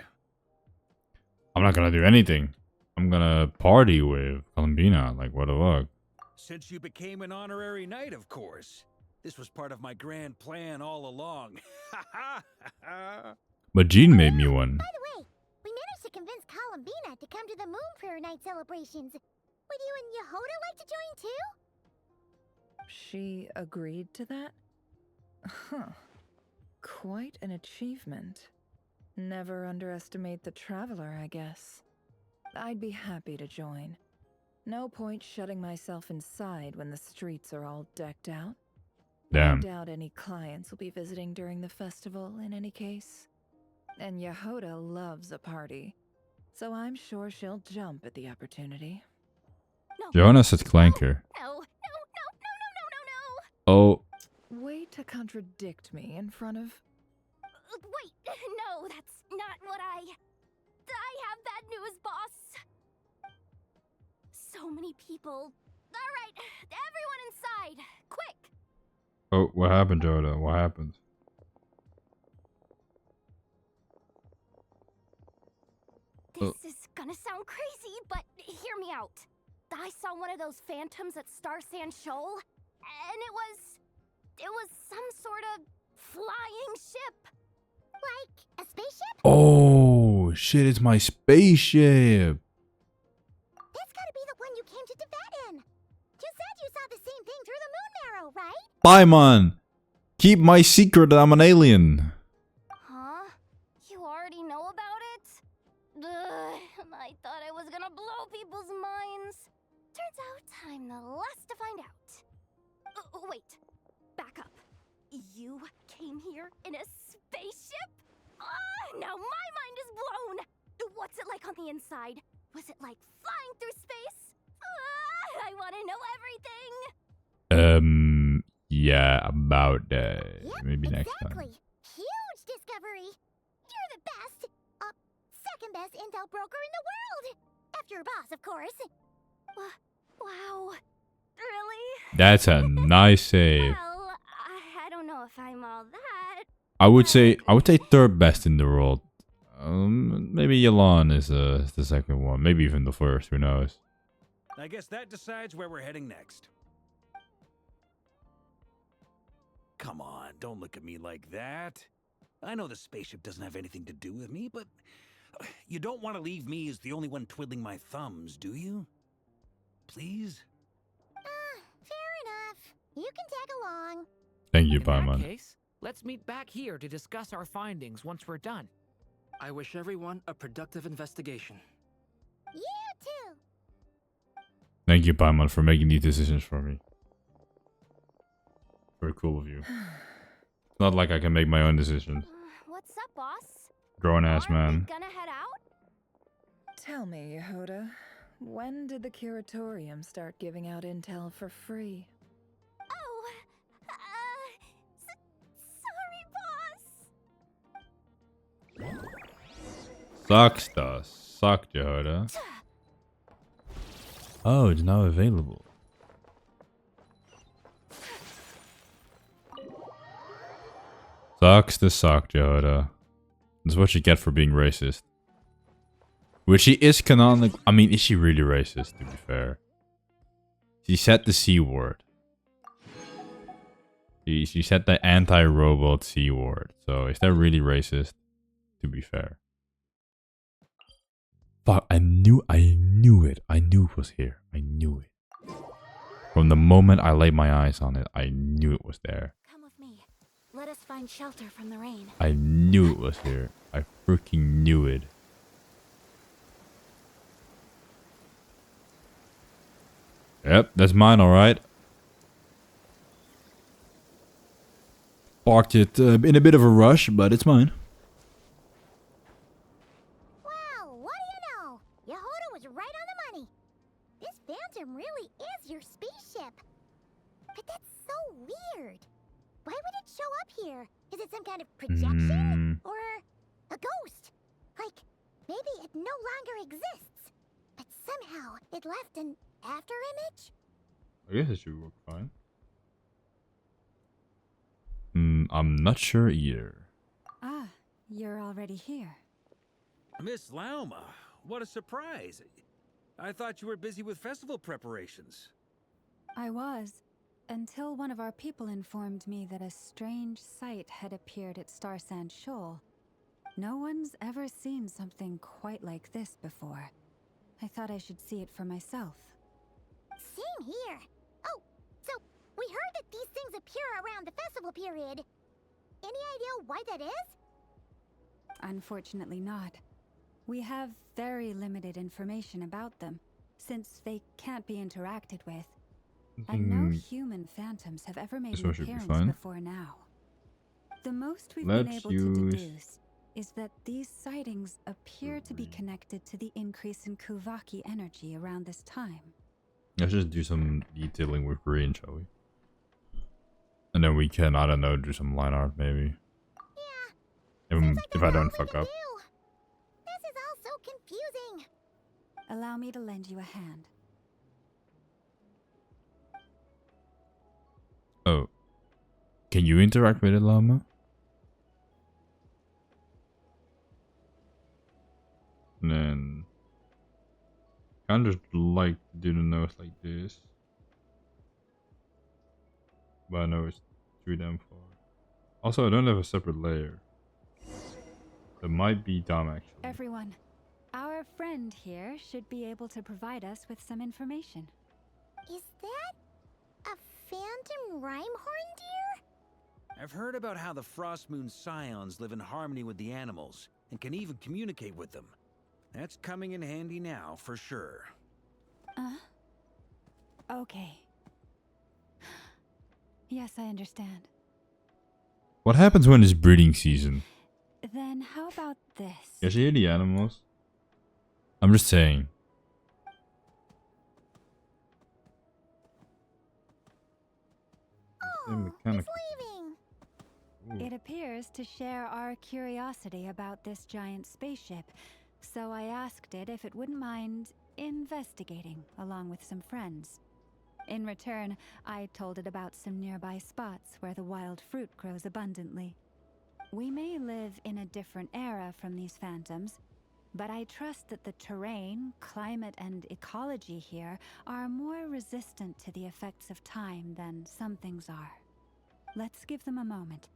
I'm not gonna do anything. I'm gonna party with Columbina. Like, what the fuck? Since you became an honorary knight, of course. This was part of my grand plan all along. But Jean made me one. By the way, we managed to convince Columbina to come to the Moon Prayer Night celebrations. Would you and Yehoda like to join too? She agreed to that? Huh. Quite an achievement. Never underestimate the traveler, I guess. I'd be happy to join. No point shutting myself inside when the streets are all decked out. Damn. I doubt any clients will be visiting during the festival in any case. And Yehoda loves a party, so I'm sure she'll jump at the opportunity. No. Johanna said Clanker. No. Oh, Way to contradict me in front of... Wait, no, that's not what I have bad news, boss. So many people. All right, everyone inside, quick. oh, what happened, Joda? What happened? This is gonna sound crazy, but hear me out. I saw one of those phantoms at Star Sand Shoal, and it was some sort of flying ship. Like a spaceship? Oh, shit, it's my spaceship. That's gotta be the one you came to Tibet in. You said you saw the same thing through the moon marrow, right? Paimon, keep my secret that I'm an alien. Huh? You already know about it? Ugh, I thought I was gonna blow people's minds. Turns out I'm the last to find out. Wait, back up. You came here in a spaceship? Now my mind is blown! What's it like on the inside? Was it like flying through space? I want to know everything! Yeah, about that. Yep, Maybe next exactly. time. Huge discovery! You're the best! Second best intel broker in the world! After your boss, of course. Wow. Really? That's a nice save. Well, I don't know if I'm all that. I would say third best in the world. Maybe Yelan is the second one. Maybe even the first. Who knows? I guess that decides where we're heading next. Come on, don't look at me like that. I know the spaceship doesn't have anything to do with me, but you don't want to leave me as the only one twiddling my thumbs, do you? Please? Fair enough. You can tag along. Thank you, In that Paimon. case, let's meet back here to discuss our findings once we're done. I wish everyone a productive investigation. You too. Thank you, Paimon, for making these decisions for me. Very cool of you. It's not like I can make my own decisions. What's up, boss? Grown ass Are we man. gonna head out? Tell me, Yehoda, when did the curatorium start giving out intel for free? Oh, sorry, boss. Sucks, does. Suck, Yehoda. Oh, it's now available. Sucks to suck, Yehoda. That's what you get for being racist. Which she is canonical. I mean, is she really racist, to be fair? She said the C word. She said the anti-robot C word. So is that really racist? To be fair. Fuck, I knew it. I knew it was here. I knew it. From the moment I laid my eyes on it, I knew it was there. Come with me. Let us find shelter from the rain. I knew it was here. I freaking knew it. Yep, that's mine, alright. Parked it in a bit of a rush, but it's mine. Wow, what do you know? Yehoda was right on the money. This phantom really is your spaceship. But that's so weird. Why would it show up here? Is it some kind of projection? Or a ghost? Like, maybe it no longer exists. But somehow it left an after image? I guess it should work fine. I'm not sure either. Ah, you're already here. Miss Lauma, what a surprise. I thought you were busy with festival preparations. I was, until one of our people informed me that a strange sight had appeared at Star Sand Shoal. No one's ever seen something quite like this before. I thought I should see it for myself. Same here. Oh, so we heard that these things appear around the festival period. Any idea why that is? Unfortunately not. We have very limited information about them, since they can't be interacted with. And no human phantoms have ever made This an one should be appearance fine. before now. The most we've been Let's able to use- deduce is that these sightings appear to be connected to the increase in Kuvaki energy around this time. Let's just do some detailing with green, shall we? And then we can, I don't know, do some line art maybe. Yeah. Seems like If that's I all don't we fuck can up. do. This is all so confusing. Allow me to lend you a hand. Oh. Can you interact with it, Llama? And then... Kind of just like to do the nose like this. But I know it's 3 damn far. Also, I don't have a separate layer. That might be dumb, actually. Everyone, our friend here should be able to provide us with some information. Is that a phantom Rhyme-horn deer? I've heard about how the Frost Moon Scions live in harmony with the animals and can even communicate with them. That's coming in handy now, for sure. Okay. Yes, I understand. What happens when it's breeding season? Then how about this? You guys hear the animals? I'm just saying. Oh, it's leaving. It appears to share our curiosity about this giant spaceship, so I asked it if it wouldn't mind investigating along with some friends. In return, I told it about some nearby spots where the wild fruit grows abundantly. We may live in a different era from these phantoms, but I trust that the terrain, climate, and ecology here are more resistant to the effects of time than some things are. Let's give them a moment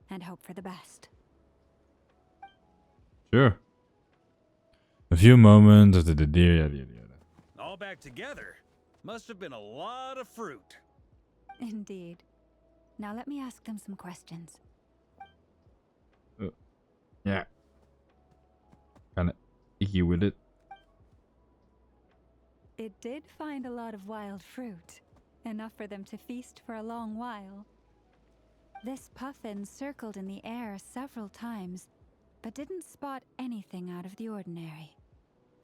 and hope for the best. Sure. A few moments after the deer, yada yada yada. All back together. Must have been a lot of fruit. Indeed. Now let me ask them some questions. Yeah. Kinda icky with it. It did find a lot of wild fruit, enough for them to feast for a long while. This puffin circled in the air several times, but didn't spot anything out of the ordinary.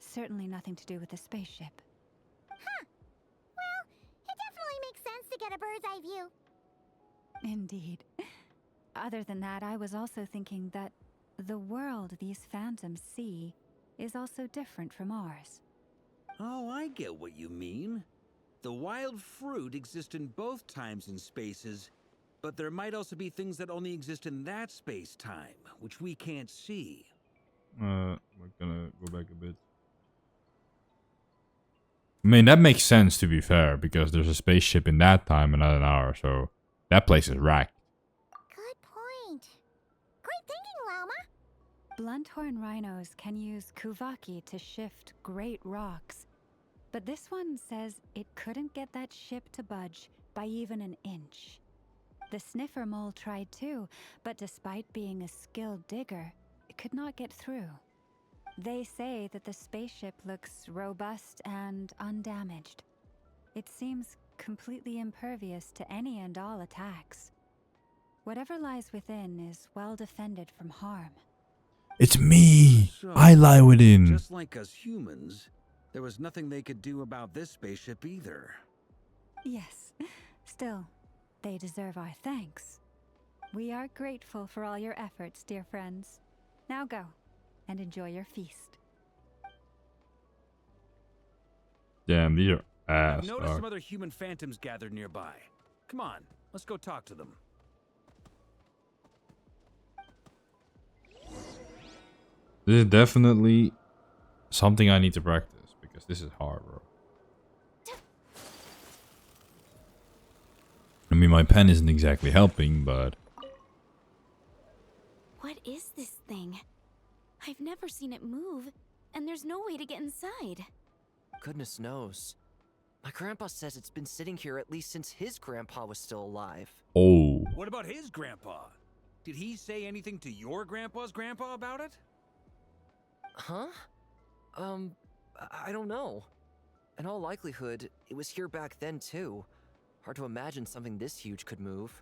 Certainly nothing to do with the spaceship. Huh. Well, it definitely makes sense to get a bird's eye view. Indeed. Other than that, I was also thinking that the world these phantoms see is also different from ours. Oh, I get what you mean. The wild fruit exists in both times and spaces, but there might also be things that only exist in that space-time, which we can't see. We're gonna go back a bit. I mean, that makes sense, to be fair, because there's a spaceship in that time and not in ours, so that place is racked. Good point. Great thinking, Lauma. Blunthorn rhinos can use kuvaki to shift great rocks, but this one says it couldn't get that ship to budge by even an inch. The sniffer mole tried too, but despite being a skilled digger, it could not get through. They say that the spaceship looks robust and undamaged. It seems completely impervious to any and all attacks. Whatever lies within is well defended from harm. It's me! So, I lie within! Just like us humans, there was nothing they could do about this spaceship either. Yes, still, they deserve our thanks. We are grateful for all your efforts, dear friends. Now go, and enjoy your feast. Damn, these are ass. I've noticed dog. some other human phantoms gathered nearby. Come on, let's go talk to them. This is definitely something I need to practice, because this is hard, bro. I mean, my pen isn't exactly helping, but... What is this thing? I've never seen it move, and there's no way to get inside. Goodness knows. My grandpa says it's been sitting here at least since his grandpa was still alive. Oh. What about his grandpa? Did he say anything to your grandpa's grandpa about it? Huh? I don't know. In all likelihood, it was here back then too. Hard to imagine something this huge could move.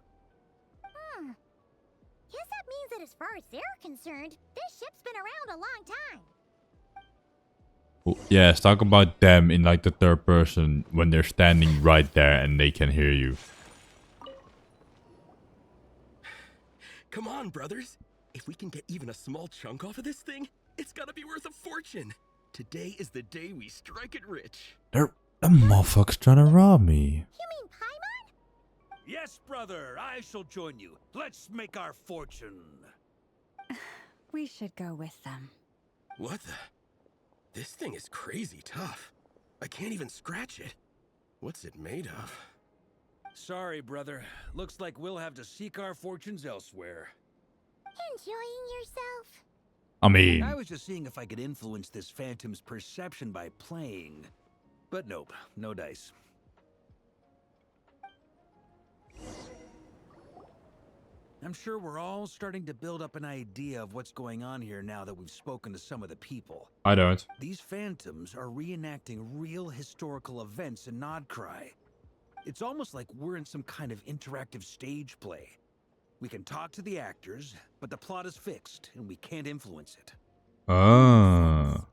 Guess that means that as far as they're concerned, this ship's been around a long time. Well, yes, talk about them in like the third person when they're standing right there and they can hear you. Come on, brothers. If we can get even a small chunk off of this thing, it's gotta be worth a fortune. Today is the day we strike it rich. That motherfucker's trying to rob me. You mean Paimon? Yes, brother, I shall join you. Let's make our fortune. We should go with them. What the? This thing is crazy tough. I can't even scratch it. What's it made of? Sorry, brother. Looks like we'll have to seek our fortunes elsewhere. Enjoying yourself? I mean, I was just seeing if I could influence this phantom's perception by playing. But nope, no dice. I'm sure we're all starting to build up an idea of what's going on here now that we've spoken to some of the people. I don't. These phantoms are reenacting real historical events in nod-krai. It's almost like we're in some kind of interactive stage play. We can talk to the actors, but the plot is fixed, and we can't influence it. Ah.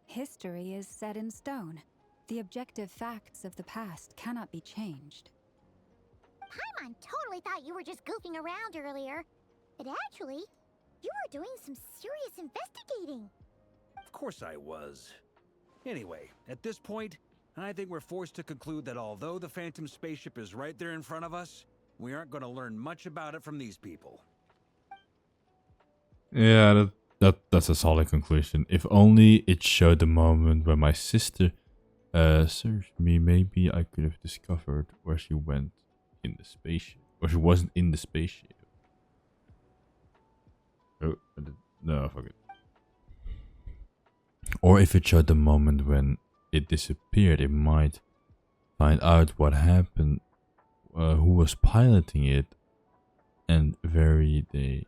History is set in stone. The objective facts of the past cannot be changed. Paimon totally thought you were just goofing around earlier. But actually, you were doing some serious investigating. Of course I was. Anyway, at this point, I think we're forced to conclude that although the Phantom spaceship is right there in front of us, we aren't going to learn much about it from these people. Yeah, that's a solid conclusion. If only it showed the moment when my sister searched me, maybe I could have discovered where she went in the spaceship. Or she wasn't in the spaceship. Oh, no, fuck it. Or if it showed the moment when it disappeared, it might find out what happened, who was piloting it, and vary the...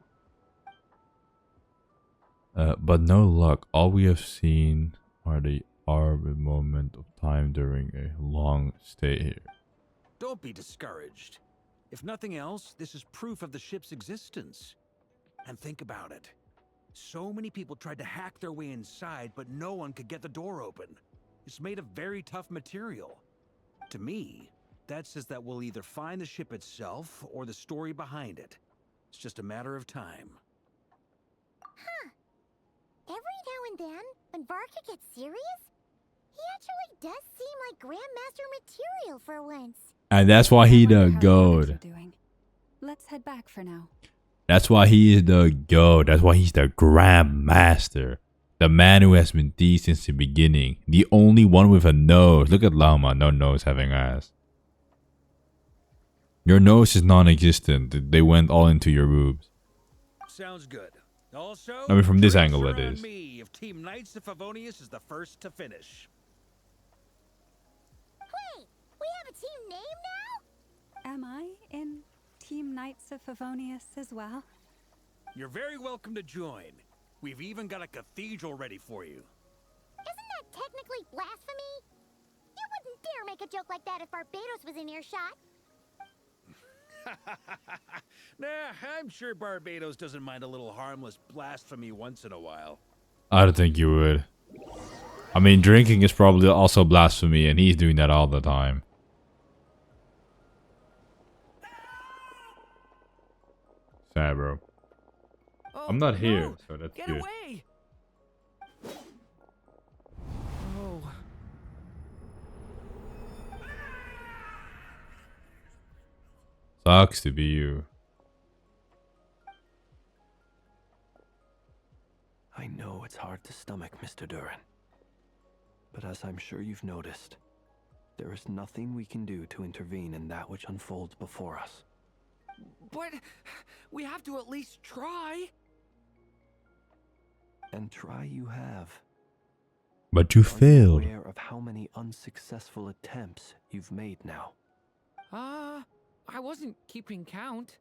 but no luck. All we have seen are the arbit moment of time during a long stay here. Don't be discouraged. If nothing else, this is proof of the ship's existence. And think about it. So many people tried to hack their way inside, but no one could get the door open. It's made of very tough material. To me, that says that we'll either find the ship itself or the story behind it. It's just a matter of time. Huh. Every now and then, when Varka gets serious, he actually does seem like Grandmaster material for once. And that's why he the goat. Let's head back for now. That's why he is the goat. That's why he's the Grandmaster. The man who has been D since the beginning. The only one with a nose. Look at Llama. No nose having ass. Your nose is non-existent. They went all into your boobs. Sounds good. Also, I mean, from this drinks angle are it on is. me if Team Knights of Favonius is the first to finish. Wait, we have a team name now? Am I in Team Knights of Favonius as well? You're very welcome to join. We've even got a cathedral ready for you. Isn't that technically blasphemy? You wouldn't dare make a joke like that if Barbados was in earshot. Nah, I'm sure Barbados doesn't mind a little harmless blasphemy once in a while. I don't think you would. I mean, drinking is probably also blasphemy, and he's doing that all the time. Sad, bro. Oh, I'm not here, no! so that's Get good. away! Oh. Sucks to be you. I know it's hard to stomach, Mr. Duran. But as I'm sure you've noticed, there is nothing we can do to intervene in that which unfolds before us. But we have to at least try. And try you have. But you failed. Are you aware of how many unsuccessful attempts you've made now? I wasn't keeping count.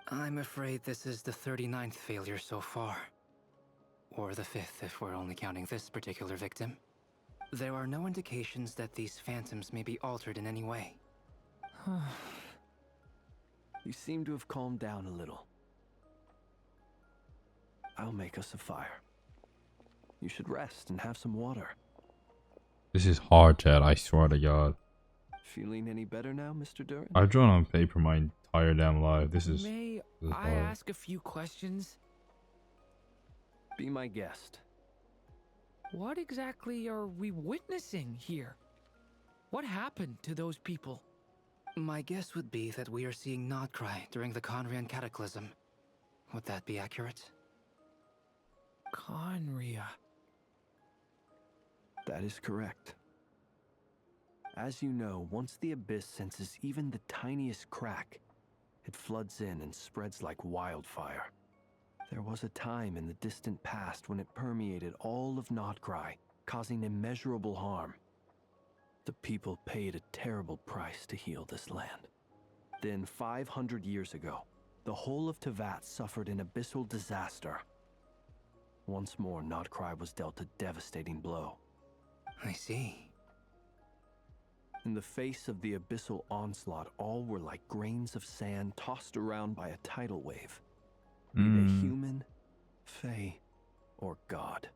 I'm afraid this is the 39th failure so far. Or the 5th if we're only counting this particular victim. There are no indications that these phantoms may be altered in any way. You seem to have calmed down a little. I'll make us a fire. You should rest and have some water. This is hard, Chad. I swear to God. Feeling any better now, Mr. Duran? I've drawn on paper my entire damn life. This is May I hard. ask a few questions? Be my guest. What exactly are we witnessing here? What happened to those people? My guess would be that we are seeing nod-krai during the Conrian cataclysm. Would that be accurate? Conria. That is correct. As you know, once the abyss senses even the tiniest crack, it floods in and spreads like wildfire. There was a time in the distant past when it permeated all of nod-krai, causing immeasurable harm. The people paid a terrible price to heal this land. Then, 500 years ago, the whole of Teyvat suffered an abyssal disaster. Once more, nod-krai was dealt a devastating blow. I see. In the face of the abyssal onslaught, all were like grains of sand tossed around by a tidal wave. Be they human, fae, or god.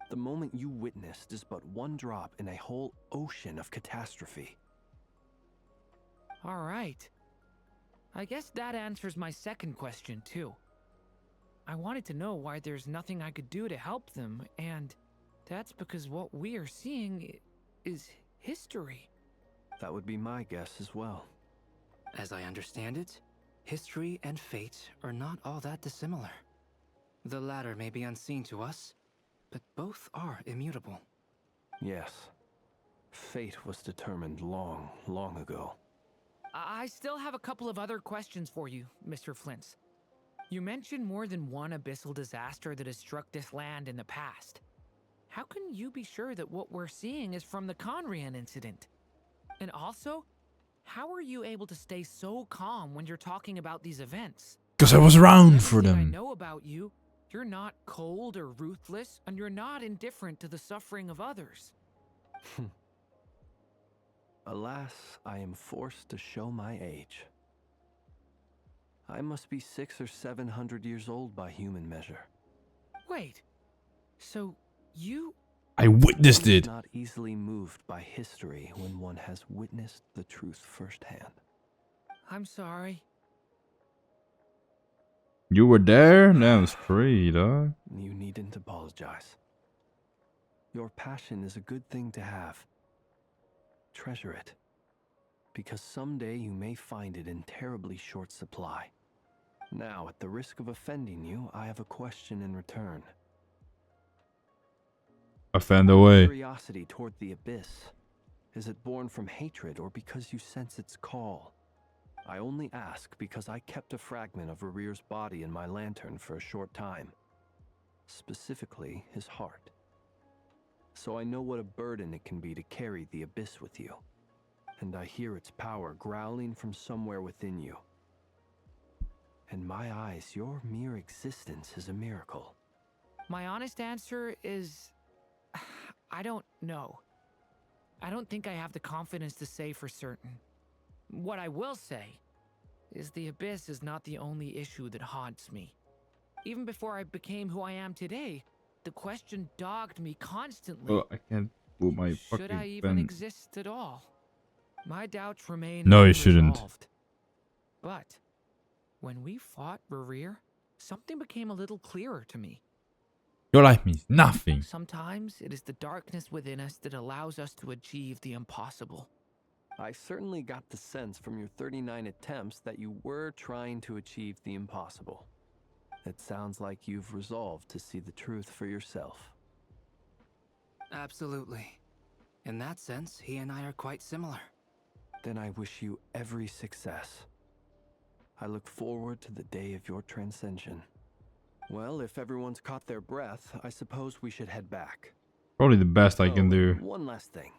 The moment you witnessed is but one drop in a whole ocean of catastrophe. All right. I guess that answers my second question, too. I wanted to know why there's nothing I could do to help them, and that's because what we are seeing is history. That would be my guess as well. As I understand it, history and fate are not all that dissimilar. The latter may be unseen to us, but both are immutable. Yes. Fate was determined long, long ago. I still have a couple of other questions for you, Mr. Flint's. You mentioned more than one abyssal disaster that has struck this land in the past. How can you be sure that what we're seeing is from the Conrian incident? And also, how are you able to stay so calm when you're talking about these events? Because I was around for them. I know about you. You're not cold or ruthless, and you're not indifferent to the suffering of others. Alas, I am forced to show my age. I must be 600 or 700 years old by human measure. Wait, so you... I witnessed One is it. not easily moved by history when one has witnessed the truth firsthand. I'm sorry. You were there? That was free, dog. You needn't apologize. Your passion is a good thing to have. Treasure it, because someday you may find it in terribly short supply. Now, at the risk of offending you, I have a question in return. Offend away. Curiosity toward the abyss. Is it born from hatred or because you sense its call? I only ask because I kept a fragment of Rarir's body in my lantern for a short time. Specifically, his heart. So I know what a burden it can be to carry the abyss with you. And I hear its power growling from somewhere within you. In my eyes, your mere existence is a miracle. My honest answer is... I don't know. I don't think I have the confidence to say for certain. What I will say is the abyss is not the only issue that haunts me. Even before I became who I am today, the question dogged me constantly. Oh, I can't put my fucking Should I even pen. exist at all? My doubts remain No, you shouldn't. unresolved. But when we fought Rarir, something became a little clearer to me. Your life means nothing. Sometimes it is the darkness within us that allows us to achieve the impossible. I certainly got the sense from your 39 attempts that you were trying to achieve the impossible. It sounds like you've resolved to see the truth for yourself. Absolutely. In that sense, he and I are quite similar. Then I wish you every success. I look forward to the day of your transcension. Well, if everyone's caught their breath, I suppose we should head back. Probably the best I can do. One last thing.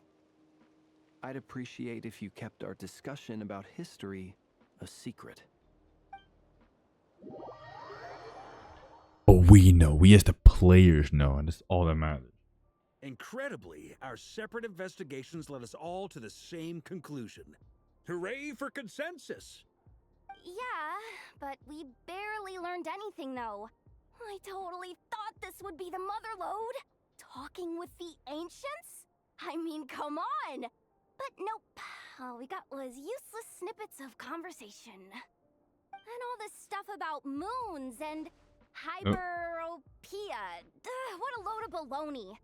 I'd appreciate if you kept our discussion about history a secret. But we know. We as the players know, and that's all that matters. Incredibly, our separate investigations led us all to the same conclusion. Hooray for consensus! Yeah, but we barely learned anything, though. I totally thought this would be the mother lode. Talking with the ancients? I mean, come on! But nope. All we got was useless snippets of conversation. And all this stuff about moons and hyperopia. What a load of baloney.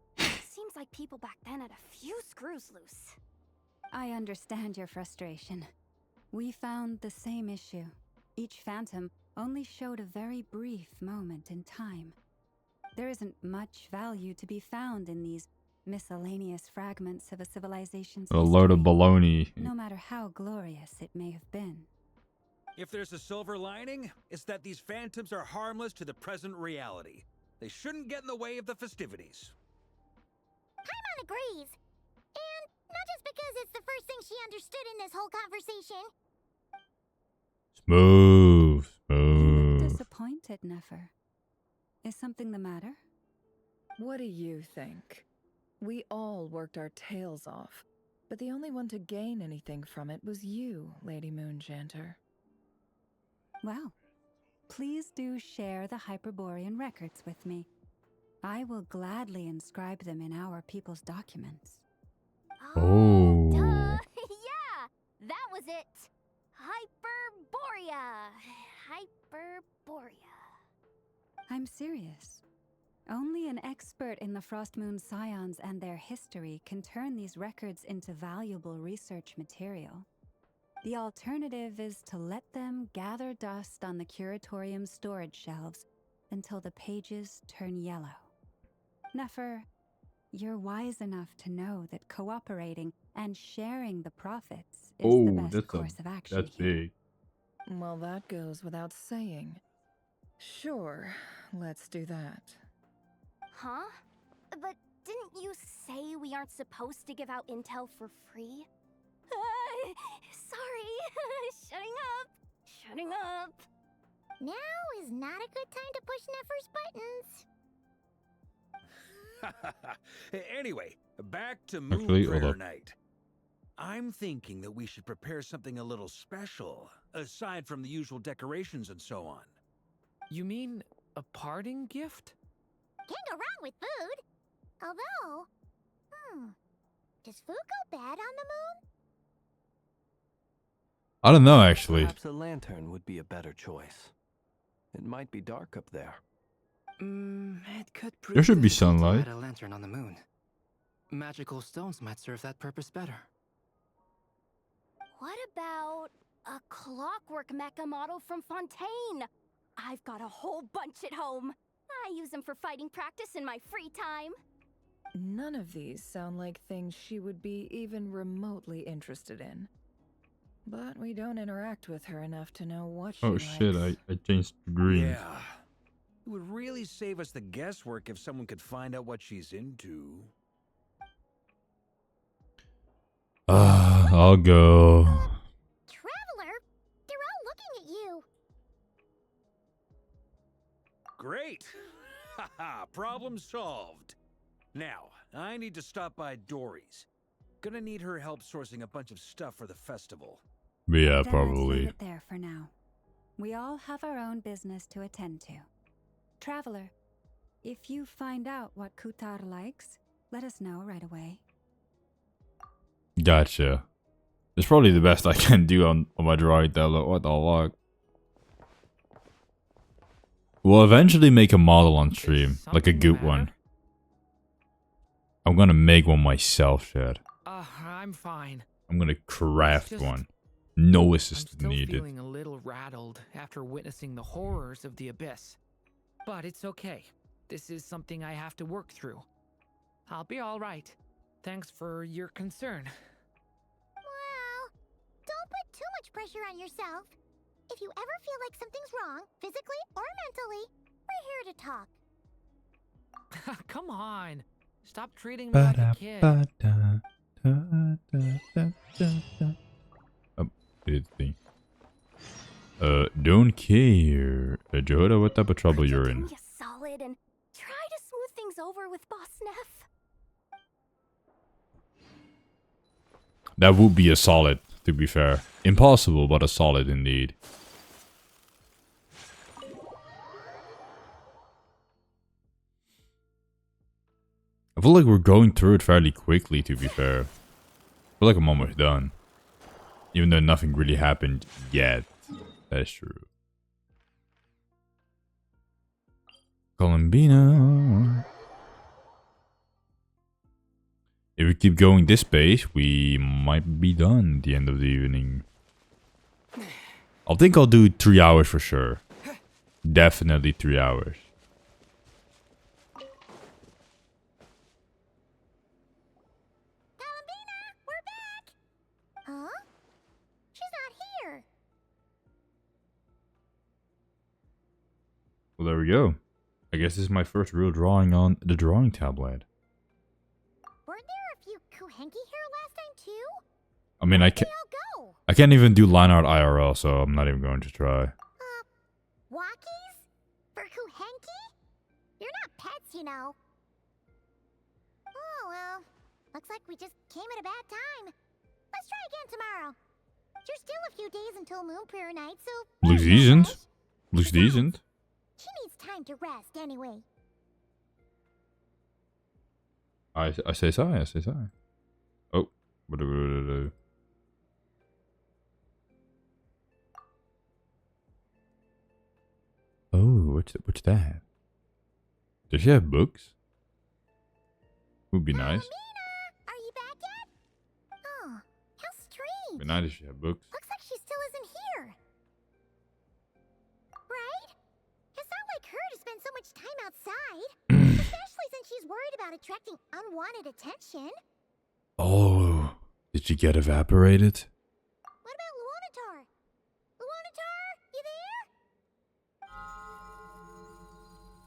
Seems like people back then had a few screws loose. I understand your frustration. We found the same issue. Each phantom only showed a very brief moment in time. There isn't much value to be found in these miscellaneous fragments of a civilization's A load of history, baloney. no matter how glorious it may have been. If there's a silver lining, it's that these phantoms are harmless to the present reality. They shouldn't get in the way of the festivities. Paimon agrees. And not just because it's the first thing she understood in this whole conversation. Smooth. You look Smooth. disappointed, Nefer. Is something the matter? What do you think? We all worked our tails off, but the only one to gain anything from it was you, Lady Moonjanter. Well, please do share the Hyperborean records with me. I will gladly inscribe them in our people's documents. Oh. Duh! Yeah! That was it! Hyperborea! Hyperborea. I'm serious. Only an expert in the Frostmoon Scions and their history can turn these records into valuable research material. The alternative is to let them gather dust on the Curatorium's storage shelves until the pages turn yellow. Nefer, you're wise enough to know that cooperating and sharing the profits is the Oh, best course of action. that's big. Well, that goes without saying. Sure, let's do that. Huh? But didn't you say we aren't supposed to give out intel for free? Sorry. Shutting up. Now is not a good time to push Nefer's buttons. Anyway, back to Actually, Moon hold Prayer up. Night. I'm thinking that we should prepare something a little special, aside from the usual decorations and so on. You mean a parting gift? Can't go wrong with food. Although, does food go bad on the moon? I don't know, actually. Perhaps a lantern would be a better choice. It might be dark up there. It could prove There should be difficult to sunlight. light a lantern on the moon. Magical stones might serve that purpose better. What about a clockwork mecha model from Fontaine? I've got a whole bunch at home. I use them for fighting practice in my free time. None of these sound like things she would be even remotely interested in. But we don't interact with her enough to know what she Oh likes. shit, I changed to green. Yeah. It would really save us the guesswork if someone could find out what she's into. I'll go. Traveler, they're all looking at you. Great! Haha, problem solved. Now, I need to stop by Dory's. Gonna need her help sourcing a bunch of stuff for the festival. Yeah, Then let's leave probably. it there for now. We all have our own business to attend to. Traveler, if you find out what Kutar likes, let us know right away. Gotcha. It's probably the best I can do on my droid though. What the fuck? We'll eventually make a model on stream, like a Something the good matter? one. I'm gonna make one myself, Chad. I'm fine. I'm gonna craft just- one. No I'm assist still needed. feeling a little rattled after witnessing the horrors of the abyss. But it's okay. This is something I have to work through. I'll be all right. Thanks for your concern. Well, don't put too much pressure on yourself. If you ever feel like something's wrong, physically or mentally, we're here to talk. Come on. Stop treating me like a kid. Oh, it's me. Don't care. Jehoda, what type of trouble you're in? You solid and try to smooth things over with Boss Neff. That would be a solid, to be fair. Impossible, but a solid indeed. I feel like we're going through it fairly quickly, to be fair. I feel like I'm almost done. Even though nothing really happened yet. That's true. Columbina. If we keep going this pace, we might be done at the end of the evening. I think I'll do 3 hours for sure. Definitely 3 hours. Well, there we go. I guess this is my first real drawing on the drawing tablet. Weren't there a few Kuhenki here last time too? I mean, Where'd they all go? I can't even do line art IRL, so I'm not even going to try. Walkies? For Kuhenki? You're not pets, you know. Oh well. Looks like we just came at a bad time. Let's try again tomorrow. There's still a few days until Moon Prayer Night, so... Looks decent. Looks decent. She needs time to rest anyway. I say so, I say so. Oh. Oh, what's that? Does she have books? Would be nice. Are you back yet? Oh, how strange. Be nice if she had books. Looks like she still isn't here. Right? It's not like her to spend so much time outside. Especially since she's worried about attracting unwanted attention. Oh, did she get evaporated? What about Luonatar? Luonatar, you there?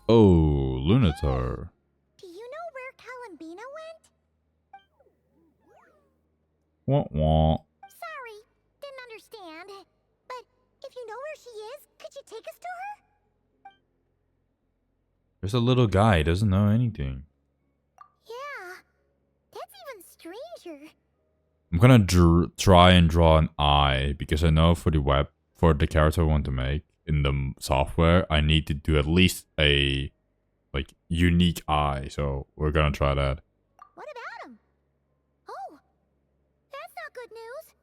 Oh, Lunatar. Do you know where Columbina went? Wah wah. Sorry, didn't understand. But if you know where she is, could you take us to her? There's a little guy, he doesn't know anything. Yeah, that's even stranger. I'm gonna try and draw an eye, because I know for the character I want to make in the software, I need to do at least a like unique eye. So we're gonna try that. What about him? Oh, that's not good news.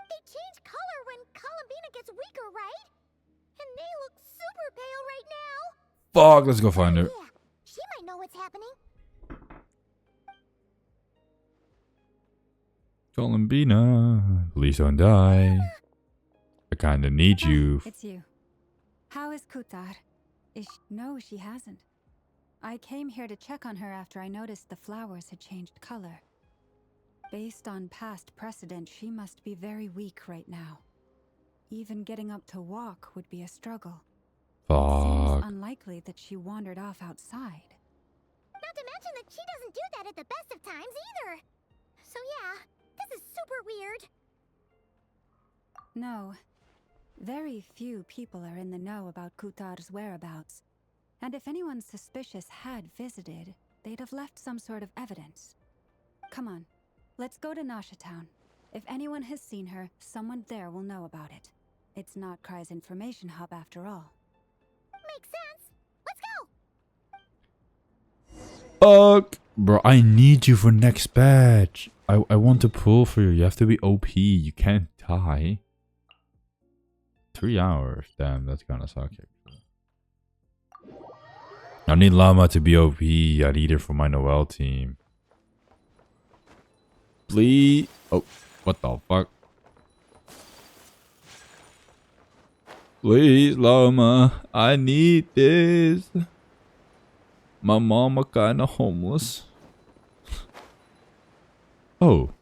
They change color when Columbina gets weaker, right? And they look super pale right now. Fuck, let's go find her. Yeah, she might know what's happening. Columbina, please don't die. I kinda need you. It's you. How is Kutar? No, she hasn't. I came here to check on her after I noticed the flowers had changed color. Based on past precedent, she must be very weak right now. Even getting up to walk would be a struggle. Fuck. Seems unlikely that she wandered off outside. Not to mention that she doesn't do that at the best of times either. So yeah, this is super weird. No. Very few people are in the know about Kutar's whereabouts. And if anyone suspicious had visited, they'd have left some sort of evidence. Come on, let's go to Nasha Town. If anyone has seen her, someone there will know about it. It's nod-krai's information hub after all. Makes sense. Let's go. Fuck. Bro, I need you for next batch. I want to pull for you. You have to be OP. You can't die. 3 hours. Damn, that's gonna suck. I need Llama to be OP. I need her for my Noel team. Please. Oh, what the fuck? Please, Llama. I need this. My mama kinda homeless. Oh.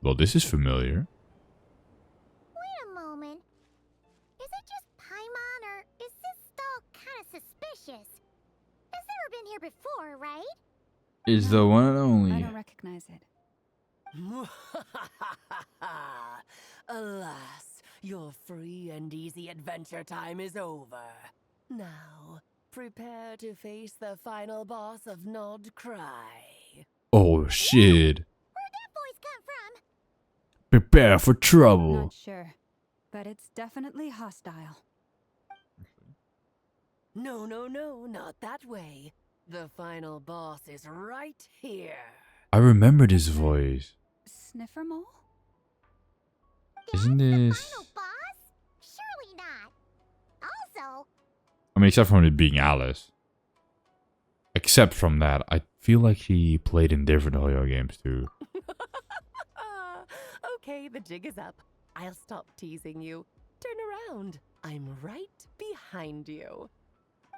Well, this is familiar. Wait a moment. Is it just Paimon, or is this stall kind of suspicious? It's never been here before, right? Is the one and I only. don't recognize it. Alas, your free and easy adventure time is over. Now, prepare to face the final boss of nod-krai. Oh shit. Where'd that voice come from? Prepare for trouble. Not sure, but it's definitely hostile. No, not that way. The final boss is right here. I remember this voice. Sniffermole? Isn't this... Final boss? Surely not. Also, I mean, except from it being Alice. Except from that, I feel like she played in different Hoyo games too. Okay, the jig is up. I'll stop teasing you. Turn around. I'm right behind you.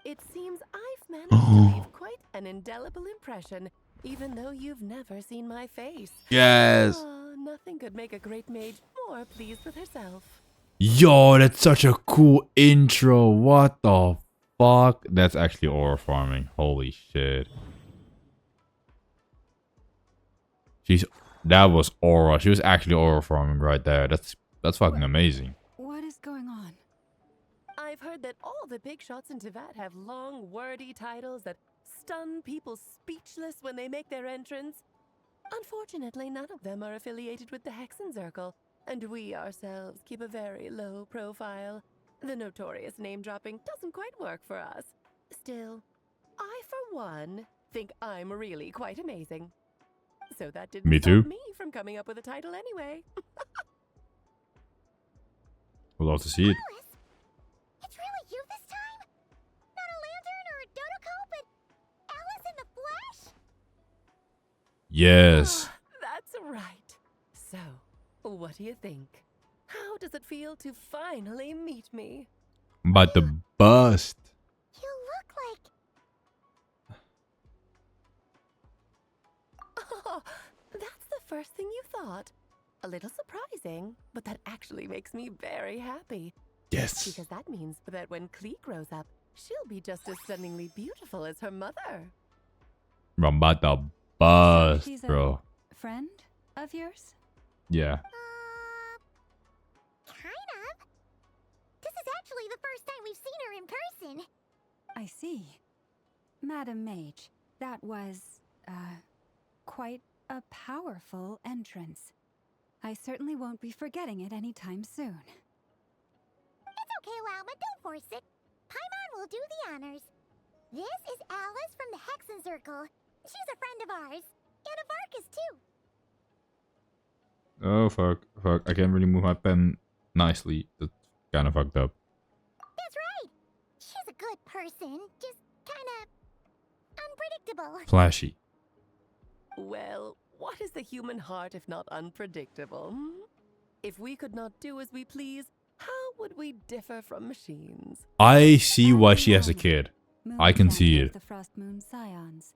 It seems I've managed to leave quite an indelible impression, even though you've never seen my face. Yes. Nothing could make a great mage more pleased with herself. Yo, that's such a cool intro. What the fuck? That's actually aura farming. Holy shit. That was aura. She was actually aura farming right there. That's fucking amazing. What is going on? I've heard that all the big shots in Tevat have long, wordy titles that stun people speechless when they make their entrance. Unfortunately, none of them are affiliated with the Hexen Circle, and we ourselves keep a very low profile. The notorious name-dropping doesn't quite work for us. Still, I, for one, think I'm really quite amazing. So that didn't Me too. stop me from coming up with a title anyway. We'll love to see it. Alice, it's really you this time? Not a lantern or a Dodoko, but Alice in the flesh? Yes. That's right. So, what do you think? How does it feel to finally meet me? I'm about to bust. You look like... Oh, that's the first thing you thought. A little surprising, but that actually makes me very happy. Yes. Because that means that when Klee grows up, she'll be just as stunningly beautiful as her mother. I'm about to bust, She's bro. a friend of yours? Yeah. Kind of. This is actually the first time we've seen her in person. I see. Madam Mage, that was, quite a powerful entrance. I certainly won't be forgetting it anytime soon. It's okay, Lalma, don't force it. Paimon will do the honors. This is Alice from the Hexen Circle. She's a friend of ours. And of Arcus, too. Oh, fuck. Fuck. I can't really move my pen nicely. That's kind of fucked up. That's right. She's a good person. Just kind of unpredictable. Flashy. Well, what is the human heart if not unpredictable? If we could not do as we please, how would we differ from machines? I see why she has a kid. I can see it. The Frost Moon Scions.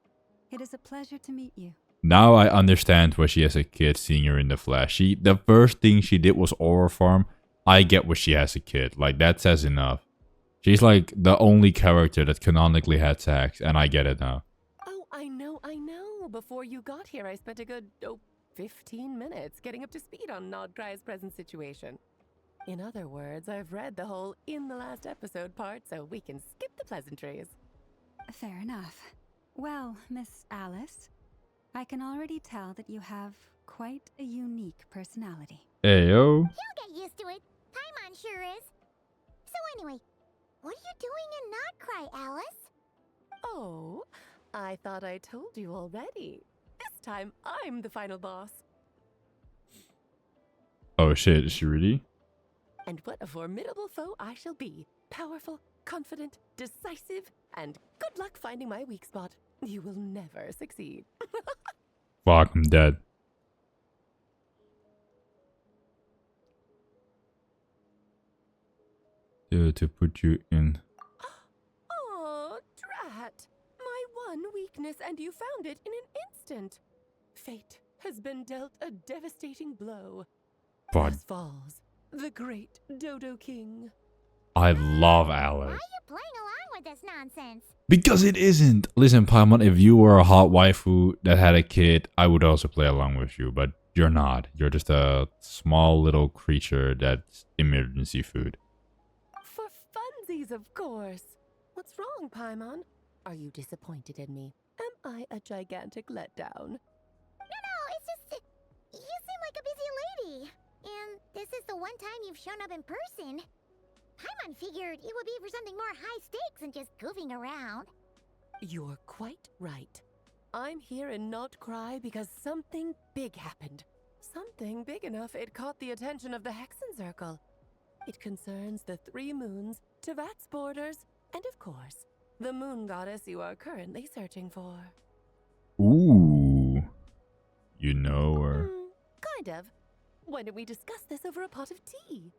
It is a pleasure to meet you. Now I understand why she has a kid seeing her in the flash. The first thing she did was aura farm. I get why she has a kid. Like, that says enough. She's like the only character that canonically had sex, and I get it now. Oh, I know. Before you got here, I spent a good, 15 minutes getting up to speed on nod-krai's present situation. In other words, I've read the whole in the last episode part, so we can skip the pleasantries. Fair enough. Well, Miss Alice, I can already tell that you have quite a unique personality. Ayo. He'll get used to it. Paimon sure is. So anyway, what are you doing in nod-krai, Alice? Oh, I thought I told you already. This time, I'm the final boss. Oh shit, is she really? And what a formidable foe I shall be. Powerful, confident, decisive, and good luck finding my weak spot. You will never succeed. Fuck, I'm dead. To put you in. Oh, drat. My one weakness, and you found it in an instant. Fate has been dealt a devastating blow. But Thus falls the great Dodo King. I love Why Alice. are you playing along with this nonsense? Because it isn't. Listen, Paimon, if you were a hot waifu that had a kid, I would also play along with you. But you're not. You're just a small little creature that's emergency food. For funsies, of course. What's wrong, Paimon? Are you disappointed in me? Am I a gigantic letdown? No, it's just... you seem like a busy lady. And this is the one time you've shown up in person. Paimon figured it would be for something more high stakes than just goofing around. You're quite right. I'm here in nod-krai because something big happened. Something big enough it caught the attention of the Hexen Circle. It concerns the 3 moons, Tevat's borders, and of course, the moon goddess you are currently searching for. Ooh. You know her. Kind of. Why don't we discuss this over a pot of tea?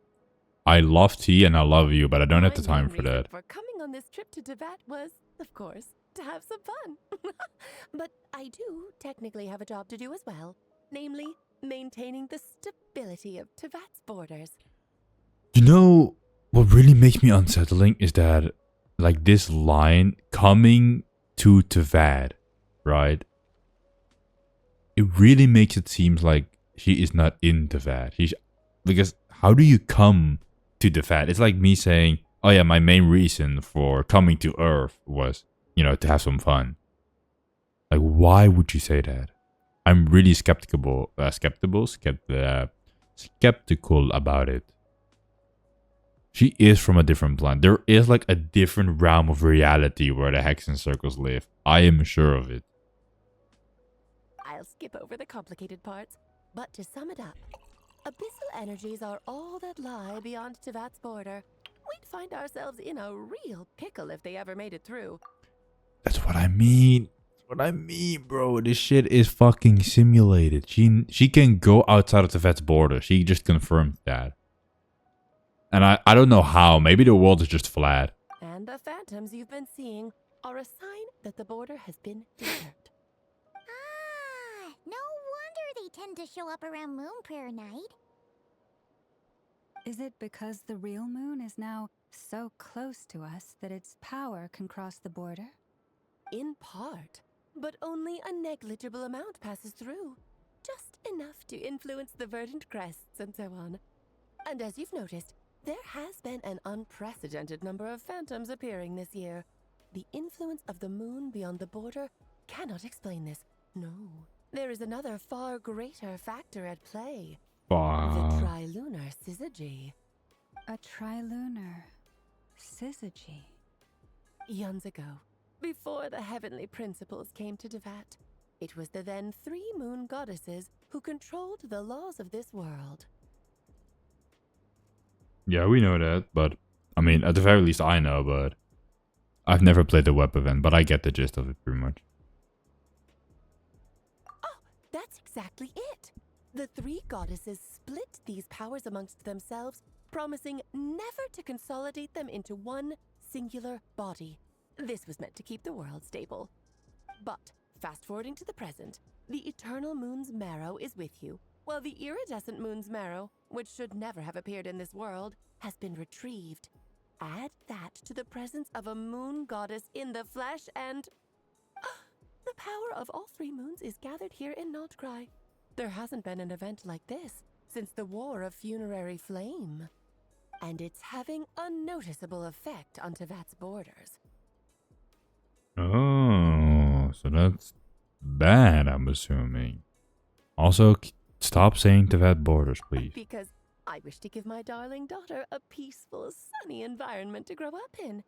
I love tea and I love you, but I don't have My the time main for reason that. for coming on this trip to Tevat was, of course, to have some fun. But I do technically have a job to do as well. Namely, maintaining the stability of Tevat's borders. You know, really makes me unsettling is that, like, this line coming to Tavad, right? It really makes it seem like she is not in Tavad. Because how do you come to Tavad? It's like me saying, oh yeah, my main reason for coming to Earth was, you know, to have some fun. Like, why would you say that? I'm really skeptical about it. She is from a different planet. There is like a different realm of reality where the Hexen Circles live. I am sure of it. I'll skip over the complicated parts, but to sum it up, abyssal energies are all that lie beyond Tevat's border. We'd find ourselves in a real pickle if they ever made it through. That's what I mean. Bro. This shit is fucking simulated. She can go outside of Tevat's border. She just confirmed that. And I don't know how. Maybe the world is just flat. And the phantoms you've been seeing are a sign that the border has been disturbed. Ah, no wonder they tend to show up around Moon Prayer Night. Is it because the real moon is now so close to us that its power can cross the border? In part, but only a negligible amount passes through. Just enough to influence the verdant crests and so on. And as you've noticed, there has been an unprecedented number of phantoms appearing this year. The influence of the moon beyond the border cannot explain this. No, there is another far greater factor at play. The trilunar syzygy. A trilunar syzygy. Eons ago, before the heavenly principles came to Tevat, it was the then 3 moon goddesses who controlled the laws of this world. Yeah, we know that, but I mean, at the very least I know, but I've never played the web event, but I get the gist of it pretty much. Oh, that's exactly it. The 3 goddesses split these powers amongst themselves, promising never to consolidate them into one singular body. This was meant to keep the world stable. But, fast forwarding to the present, the eternal moon's marrow is with you, while the iridescent moon's marrow, which should never have appeared in this world, has been retrieved. Add that to the presence of a moon goddess in the flesh and... the power of all 3 moons is gathered here in nod-krai. There hasn't been an event like this since the War of Funerary Flame. And it's having a noticeable effect on Tevat's borders. Oh, so that's bad, I'm assuming. Also, stop saying Tevat borders, please. Because I wish to give my darling daughter a peaceful, sunny environment to grow up in.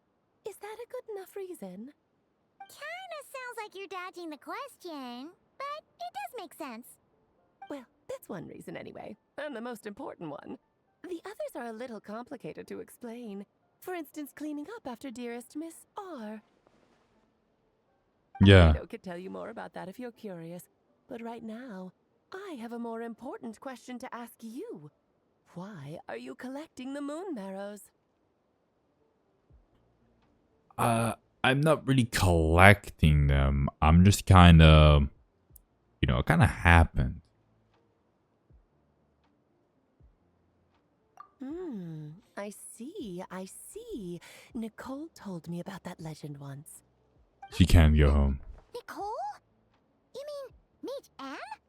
Is that a good enough reason? Kinda sounds like you're dodging the question, but it does make sense. Well, that's one reason anyway, and the most important one. The others are a little complicated to explain. For instance, cleaning up after dearest Miss R. Yeah. I could tell you more about that if you're curious, but right now, I have a more important question to ask you. Why are you collecting the moon marrows? I'm not really collecting them. I'm just kind of, you know, it kind of happened. I see. Nicole told me about that legend once. She can't go home. Nicole? You mean Mage Anne?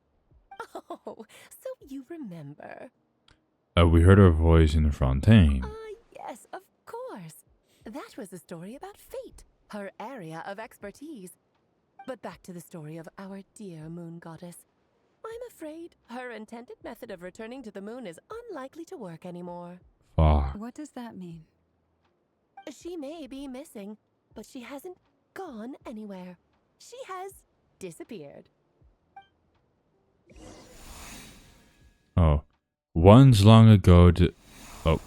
Oh, so you remember. We heard her voice in the fontaine. Yes, of course. That was a story about fate, her area of expertise. But back to the story of our dear moon goddess. I'm afraid her intended method of returning to the moon is unlikely to work anymore. What does that mean? She may be missing, but she hasn't gone anywhere. She has disappeared. Oh. Once long ago Oh.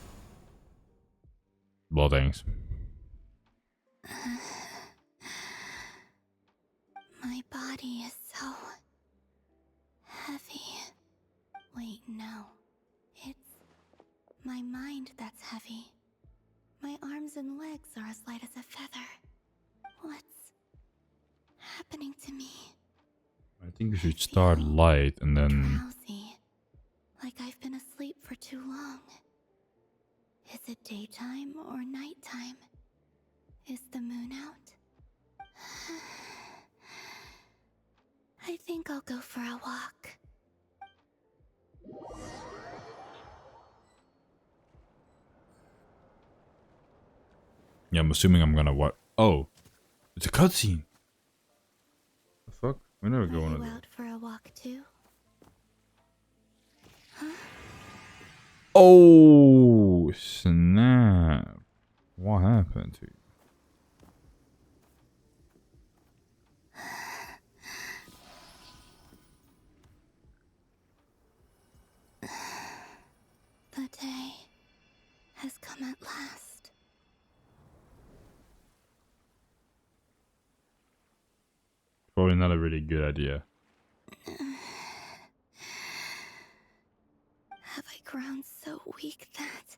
Well, thanks. My body is so heavy. Wait, no. It's my mind that's heavy. My arms and legs are as light as a feather. What's happening to me? I think you should start light and then... Drowsy. Like I've been asleep for too long. Is it daytime or nighttime? Is the moon out? I think I'll go for a walk. Yeah, I'm assuming I'm gonna what? Oh, it's a cutscene. The fuck? We're never Are going you to. out for a walk too? Oh snap! What happened to you? The day has come at last. Probably not a really good idea. Have I grown so weak that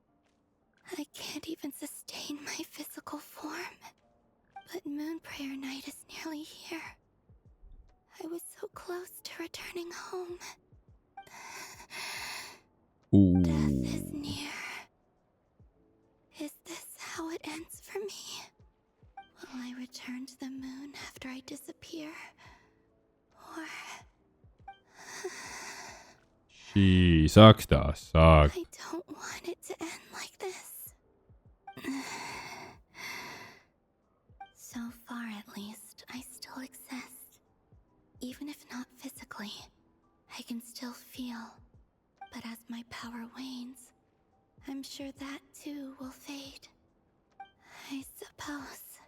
I can't even sustain my physical form? But Moon Prayer Night is nearly here. I was so close to returning home. Ooh. Death is near. Is this how it ends for me? Will I return to the moon after I disappear? Or... She sucks, da suck. I don't want it to end like this. So far, at least, I still exist. Even if not physically, I can still feel. But as my power wanes, I'm sure that too will fade. I suppose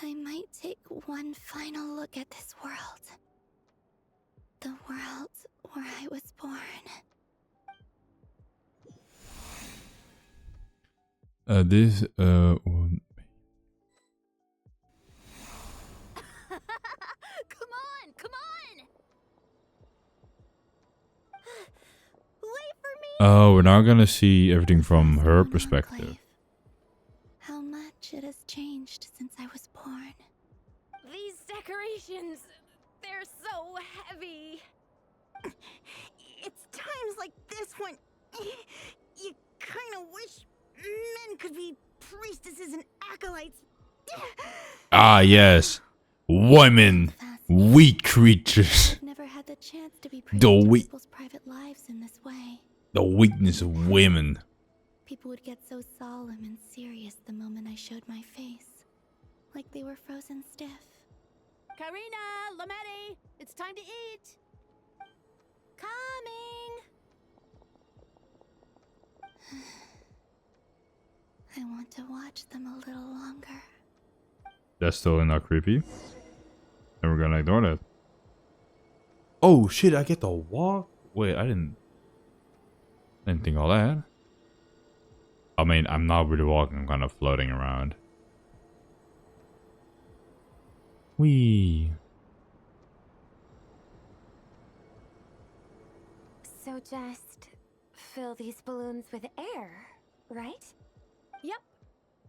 I might take one final look at this world. The world where I was born. This Come on, come on! Wait for me! Oh, we're not gonna see everything from her perspective. How much it has changed since I was born. These decorations, they're so heavy. It's times like this when you kind of wish men could be priestesses and acolytes. Ah, yes. Women. Weak creatures. I've never had the chance to be The privy to weak. people's private lives in this way. The weakness of women. People would get so solemn and serious the moment I showed my face. Like they were frozen stiff. Karina, Lametti, it's time to eat. Coming. I want to watch them a little longer. That's totally not creepy. And we're gonna ignore that. Oh shit, I get to walk? Wait, I didn't think all that. I mean, I'm not really walking, I'm kind of floating around. Whee. So just fill these balloons with air, right? Yep.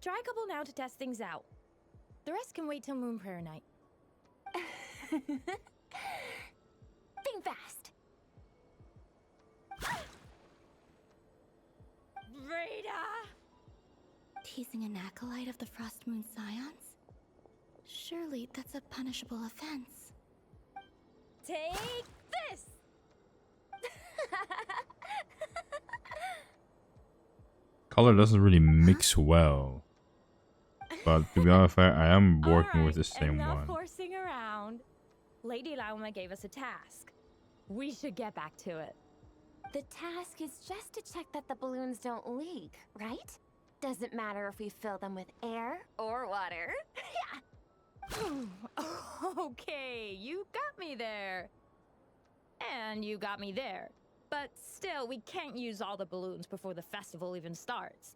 Try a couple now to test things out. The rest can wait till Moon Prayer Night. Think fast. Rita! Teasing an acolyte of the Frost Moon Scions? Surely that's a punishable offense. Take this! Color doesn't really mix well. But to be honest, I am working with the same enough one. Horsing around. Lady Lauma gave us a task. We should get back to it. The task is just to check that the balloons don't leak, right? Doesn't matter if we fill them with air or water. Okay, you got me there. And you got me there. But still, we can't use all the balloons before the festival even starts.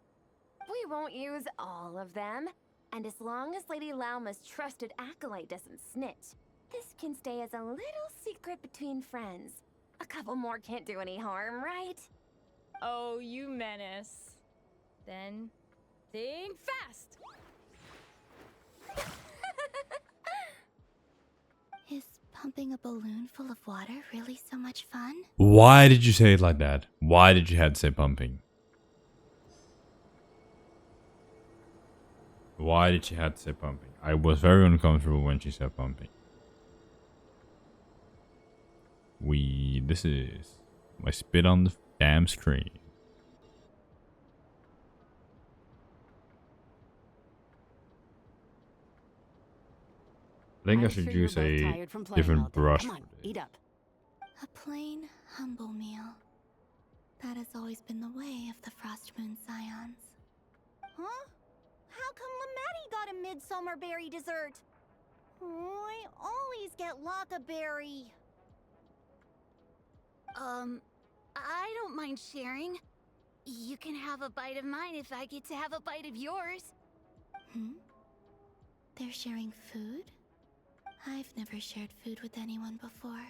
We won't use all of them. And as long as Lady Lauma's trusted acolyte doesn't snitch, this can stay as a little secret between friends. A couple more can't do any harm, right? Oh, you menace. Then, think fast! Is pumping a balloon full of water really so much fun? Why did you say it like that? Why did you have to say pumping? Why did she have to say pumping? I was very uncomfortable when she said pumping. This is my spit on the damn screen. I think I should use a different brush. Come on, eat up. A plain, humble meal. That has always been the way of the Frost Moon Scions. Huh? How come Lamatti got a midsummer berry dessert? Oh, I always get Lockaberry. I don't mind sharing. You can have a bite of mine if I get to have a bite of yours. They're sharing food? I've never shared food with anyone before.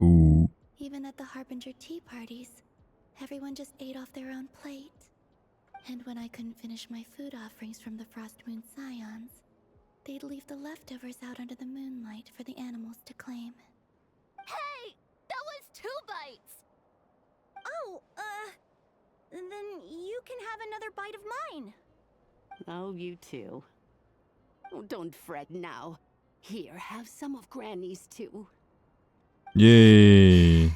Ooh. Even at the Harbinger tea parties, everyone just ate off their own plate. And when I couldn't finish my food offerings from the Frost Moon Scions, they'd leave the leftovers out under the moonlight for the animals to claim. Hey! That was 2 bites! Oh, then you can have another bite of mine. Oh, you too. Oh, don't fret now. Here, have some of Granny's too. Yay!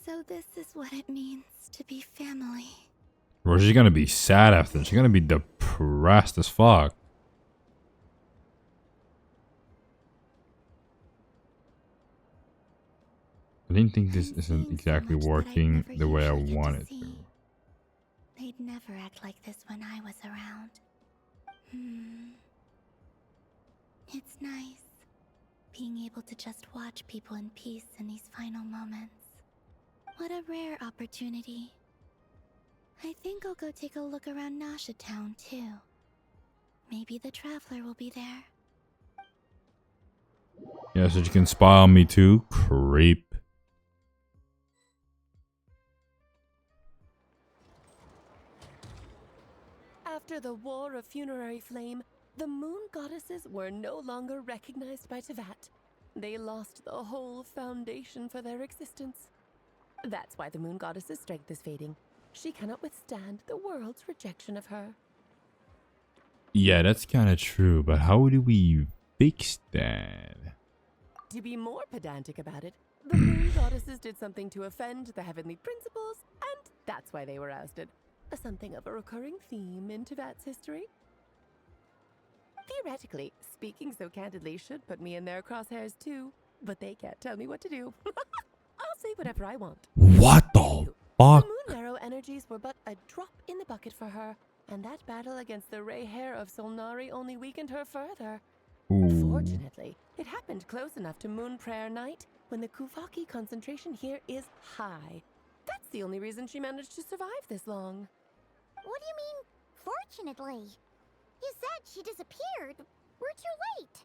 So this is what it means to be family. Or she's gonna be sad after. She's gonna be depressed as fuck. I didn't think this isn't exactly working the way I wanted to. They'd never act like this when I was around. It's nice being able to just watch people in peace in these final moments. What a rare opportunity. I think I'll go take a look around Nasha Town too. Maybe the Traveler will be there. Yeah, so you can spy on me too? Creep. After the War of Funerary Flame, the Moon Goddesses were no longer recognized by Tevat. They lost the whole foundation for their existence. That's why the Moon Goddess's strength is fading. She cannot withstand the world's rejection of her. Yeah, that's kind of true, but how do we fix that? To be more pedantic about it, the Moon Goddesses did something to offend the heavenly principles, and that's why they were ousted. Something of a recurring theme in Tevat's history. Theoretically, speaking so candidly should put me in their crosshairs too, but they can't tell me what to do. I'll say whatever I want. What the fuck? The Moon Arrow energies were but a drop in the bucket for her, and that battle against the Ray Hair of Solnari only weakened her further. Ooh. Fortunately, it happened close enough to Moon Prayer Night when the Kuvaki concentration here is high. That's the only reason she managed to survive this long. What do you mean, fortunately? You said she disappeared. We're too late.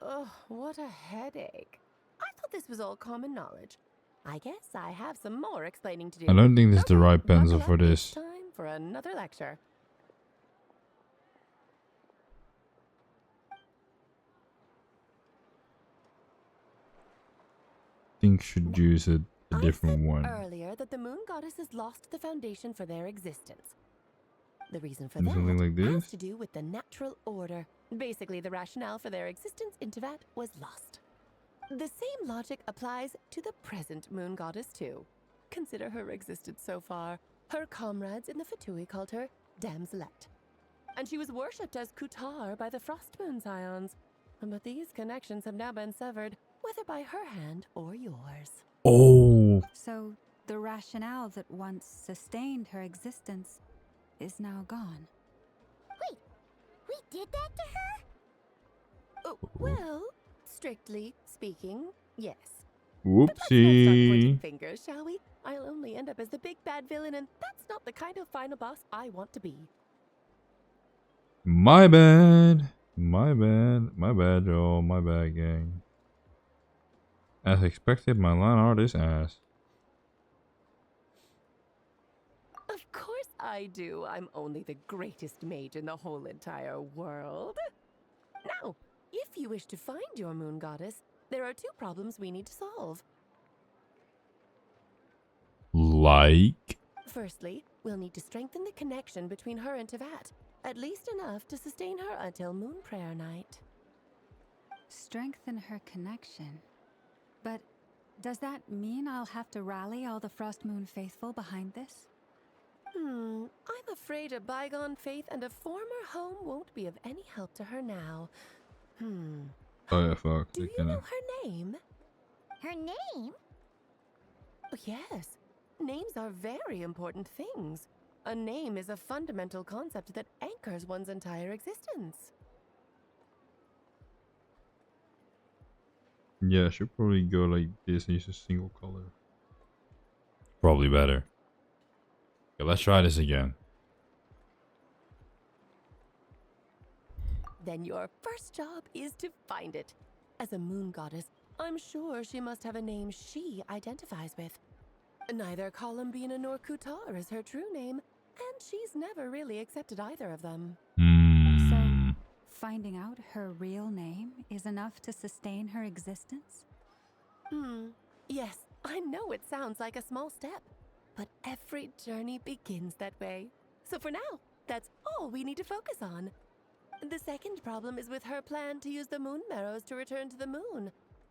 Ugh, what a headache. I thought this was all common knowledge. I guess I have some more explaining to do. I don't think this is the right pencil for this. Time for another lecture. Think should use a different one. Earlier that the Moon Goddesses lost the foundation for their existence. The reason for Something that like this? has to do with the natural order. Basically, the rationale for their existence in Tevat was lost. The same logic applies to the present Moon Goddess too. Consider her existence so far. Her comrades in the Fatui called her Damselette. And she was worshipped as Kutar by the Frost Moon Scions. But these connections have now been severed, whether by her hand or yours. Oh. So the rationale that once sustained her existence is now gone. Wait, we did that to her? Oh, well, strictly speaking, yes. Whoopsie. But let's not start pointing fingers, shall we? I'll only end up as the big bad villain, and that's not the kind of final boss I want to be. My bad. My bad. My bad, Joel. My bad, gang. As expected, my line art is ass. Of course I do. I'm only the greatest mage in the whole entire world. Now, if you wish to find your Moon Goddess, there are 2 problems we need to solve. Like? Firstly, we'll need to strengthen the connection between her and Tevat. At least enough to sustain her until Moon Prayer Night. Strengthen her connection. But does that mean I'll have to rally all the Frost Moon faithful behind this? I'm afraid a bygone faith and a former home won't be of any help to her now. Oh yeah, fuck. Do you know her name? Her name? Oh, yes. Names are very important things. A name is a fundamental concept that anchors one's entire existence. Yeah, I should probably go like this and use a single color. Probably better. Okay, let's try this again. Then your first job is to find it. As a moon goddess, I'm sure she must have a name she identifies with. Neither Columbina nor Kutar is her true name, and she's never really accepted either of them. So, finding out her real name is enough to sustain her existence? Yes, I know it sounds like a small step, but every journey begins that way. So for now, that's all we need to focus on. The second problem is with her plan to use the moon marrows to return to the moon.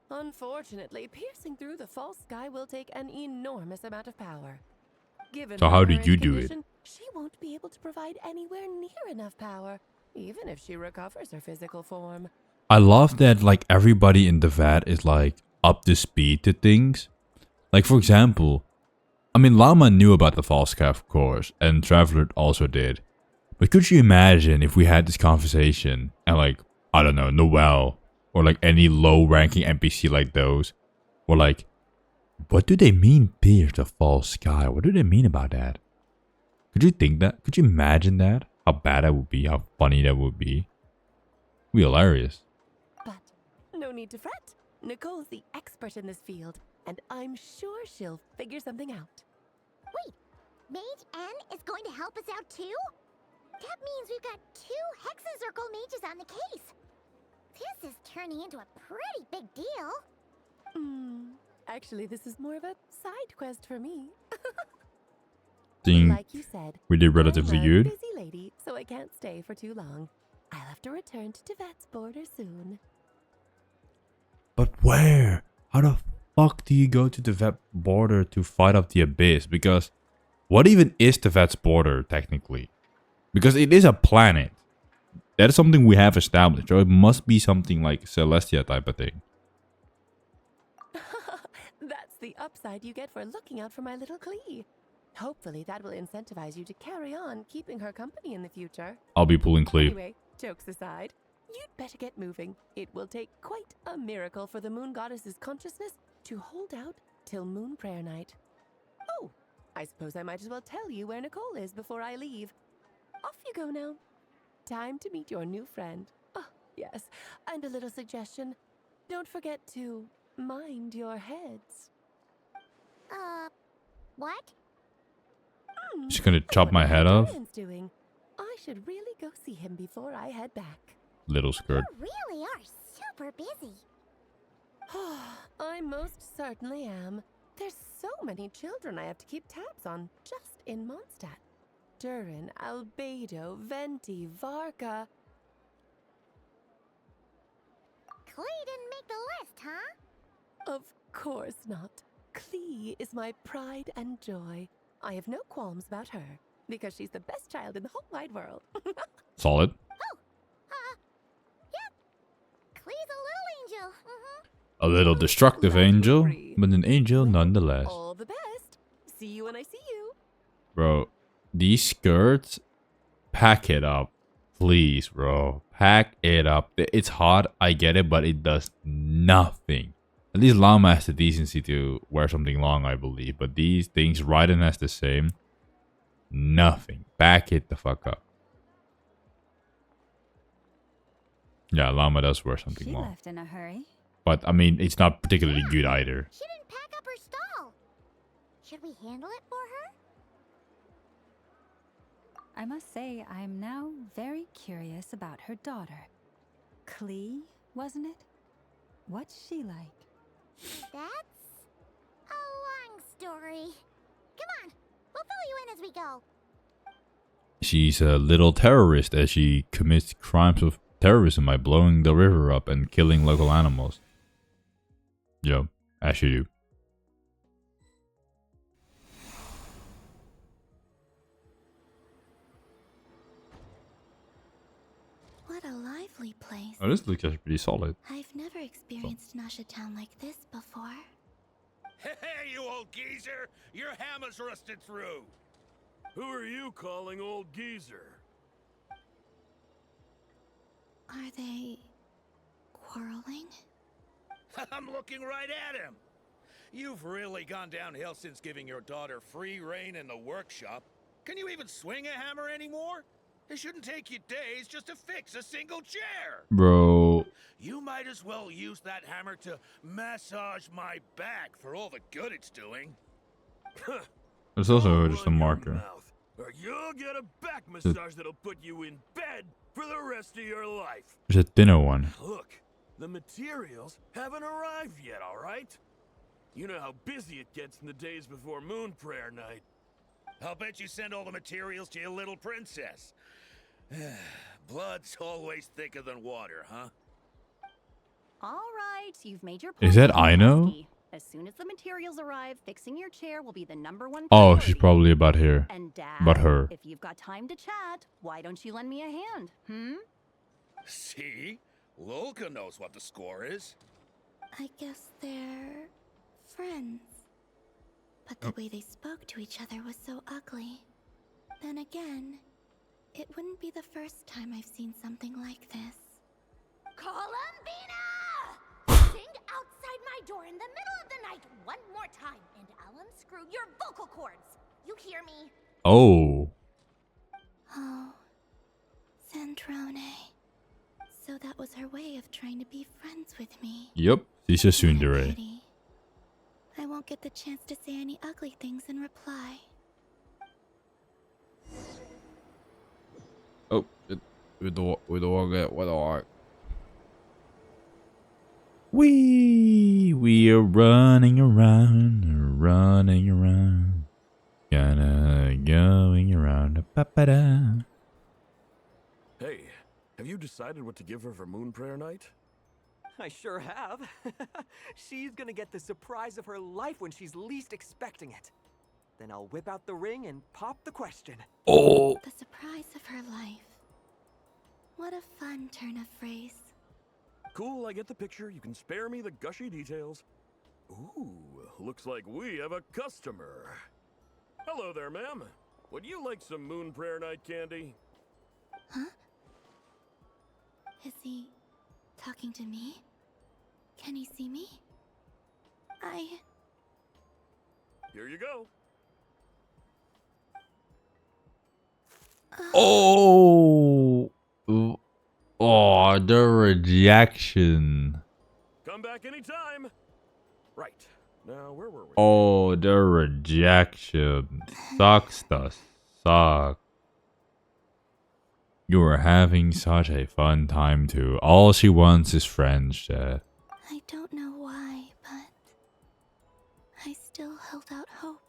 Unfortunately, piercing through the false sky will take an enormous amount of power. Given So her how did current you do it? condition, she won't be able to provide anywhere near enough power, even if she recovers her physical form. I love that like everybody in the VAD is like up to speed to things. Like for example, I mean Llama knew about the false sky of course, and Traveler also did. But could you imagine if we had this conversation and like, I don't know, Noelle or like any low ranking NPC like those were like, what do they mean pierce the false sky? What do they mean about that? Could you think that? Could you imagine that? How bad that would be? How funny that would be? It'd be hilarious. But no need to fret. Nicole's the expert in this field, and I'm sure she'll figure something out. Wait, Mage N is going to help us out too? That means we've got 2 Hexacircle mages on the case. This is turning into a pretty big deal. Actually, this is more of a side quest for me. Think Like you said, we did relatively I'm a good. busy lady, so I can't stay for too long. I'll have to return to Tibet's border soon. But where? How the fuck do you go to the VAD border to fight up the abyss? Because what even is the VAD's border technically? Because it is a planet. That is something we have established. So it must be something like Celestia type of thing. That's the upside you get for looking out for my little Klee. Hopefully that will incentivize you to carry on keeping her company in the future. I'll be pulling Cleve. Anyway, jokes aside, you'd better get moving. It will take quite a miracle for the moon goddess's consciousness to hold out till Moon Prayer Night. Oh, I suppose I might as well tell you where Nicole is before I leave. Off you go now. Time to meet your new friend. Oh, yes, and a little suggestion. Don't forget to mind your heads. What? She's gonna chop my head off. Brian's doing. I should really go see him before I head back. Little skirt. You really are super busy. I most certainly am. There's so many children I have to keep tabs on just in Mondstadt. Durin, Albedo, Venti, Varka. Klee didn't make the list, huh? Of course not. Klee is my pride and joy. I have no qualms about her, because she's the best child in the whole wide world. Solid. Klee's a little angel. A little destructive angel, but an angel nonetheless. All the best. See you when I see you. Bro, these skirts, pack it up. Please, bro. Pack it up. It's hot, I get it, but it does nothing. At least Llama has the decency to wear something long, I believe. But these things, Raiden has the same. Nothing. Back it the fuck up. Yeah, Llama does wear something She long. left in a hurry. But, I mean, it's not particularly good either. She didn't pack up her stall. Should we handle it for her? I must say, I'm now very curious about her daughter. Klee, wasn't it? What's she like? That's a long story. Come on, we'll fill you in as we go. she's a little terrorist as she commits crimes of terrorism by blowing the river up and killing local animals. You know, as you do. What a lively place. Oh, this looks actually pretty solid. I've never experienced Nasha Town like this before. Hey, you old geezer! Your hammer's rusted through! Who are you calling old geezer? Are they quarreling? I'm looking right at him! You've really gone downhill since giving your daughter free reign in the workshop. Can you even swing a hammer anymore? It shouldn't take you days just to fix a single chair! Bro. You might as well use that hammer to massage my back for all the good it's doing. It's also just a marker. Or you'll get a back massage that'll put you in bed for the rest of your life. There's a thinner one. Look, the materials haven't arrived yet, all right? You know how busy it gets in the days before Moon Prayer Night. I'll bet you send all the materials to your little princess. Blood's always thicker than water, huh? All right, you've made your point. Is that Aino? Nasty. As soon as the materials arrive, fixing your chair will be the #1 priority. Oh, she's probably about here. And Dad, About her. if you've got time to chat, why don't you lend me a hand? See? Lolka knows what the score is. I guess they're friends. But the way they spoke to each other was so ugly. Then again, it wouldn't be the first time I've seen something like this. Columbina! Sing outside my door in the middle of the night one more time, and I'll unscrew your vocal cords. You hear me? Oh. Oh, Sandrone. So that was her way of trying to be friends with me. Yep. She's a tsundere. Pity. I won't get the chance to say any ugly things in reply. Oh, with the what? We are running around, going around. Ba-ba-da. Hey, have you decided what to give her for Moon Prayer Night? I sure have. She's gonna get the surprise of her life when she's least expecting it. Then I'll whip out the ring and pop the question. Oh. The surprise of her life. What a fun turn of phrase. Cool, I get the picture. You can spare me the gushy details. Ooh, looks like we have a customer. Hello there, ma'am. Would you like some Moon Prayer Night candy? Huh? Is he talking to me? Can he see me? Here you go. Oh. Oh, the rejection. Come back anytime. Right. Now, where were we? Oh, the rejection. Sucks the suck. You are having such a fun time too. All she wants is friendship. I don't know why, but I still held out hope.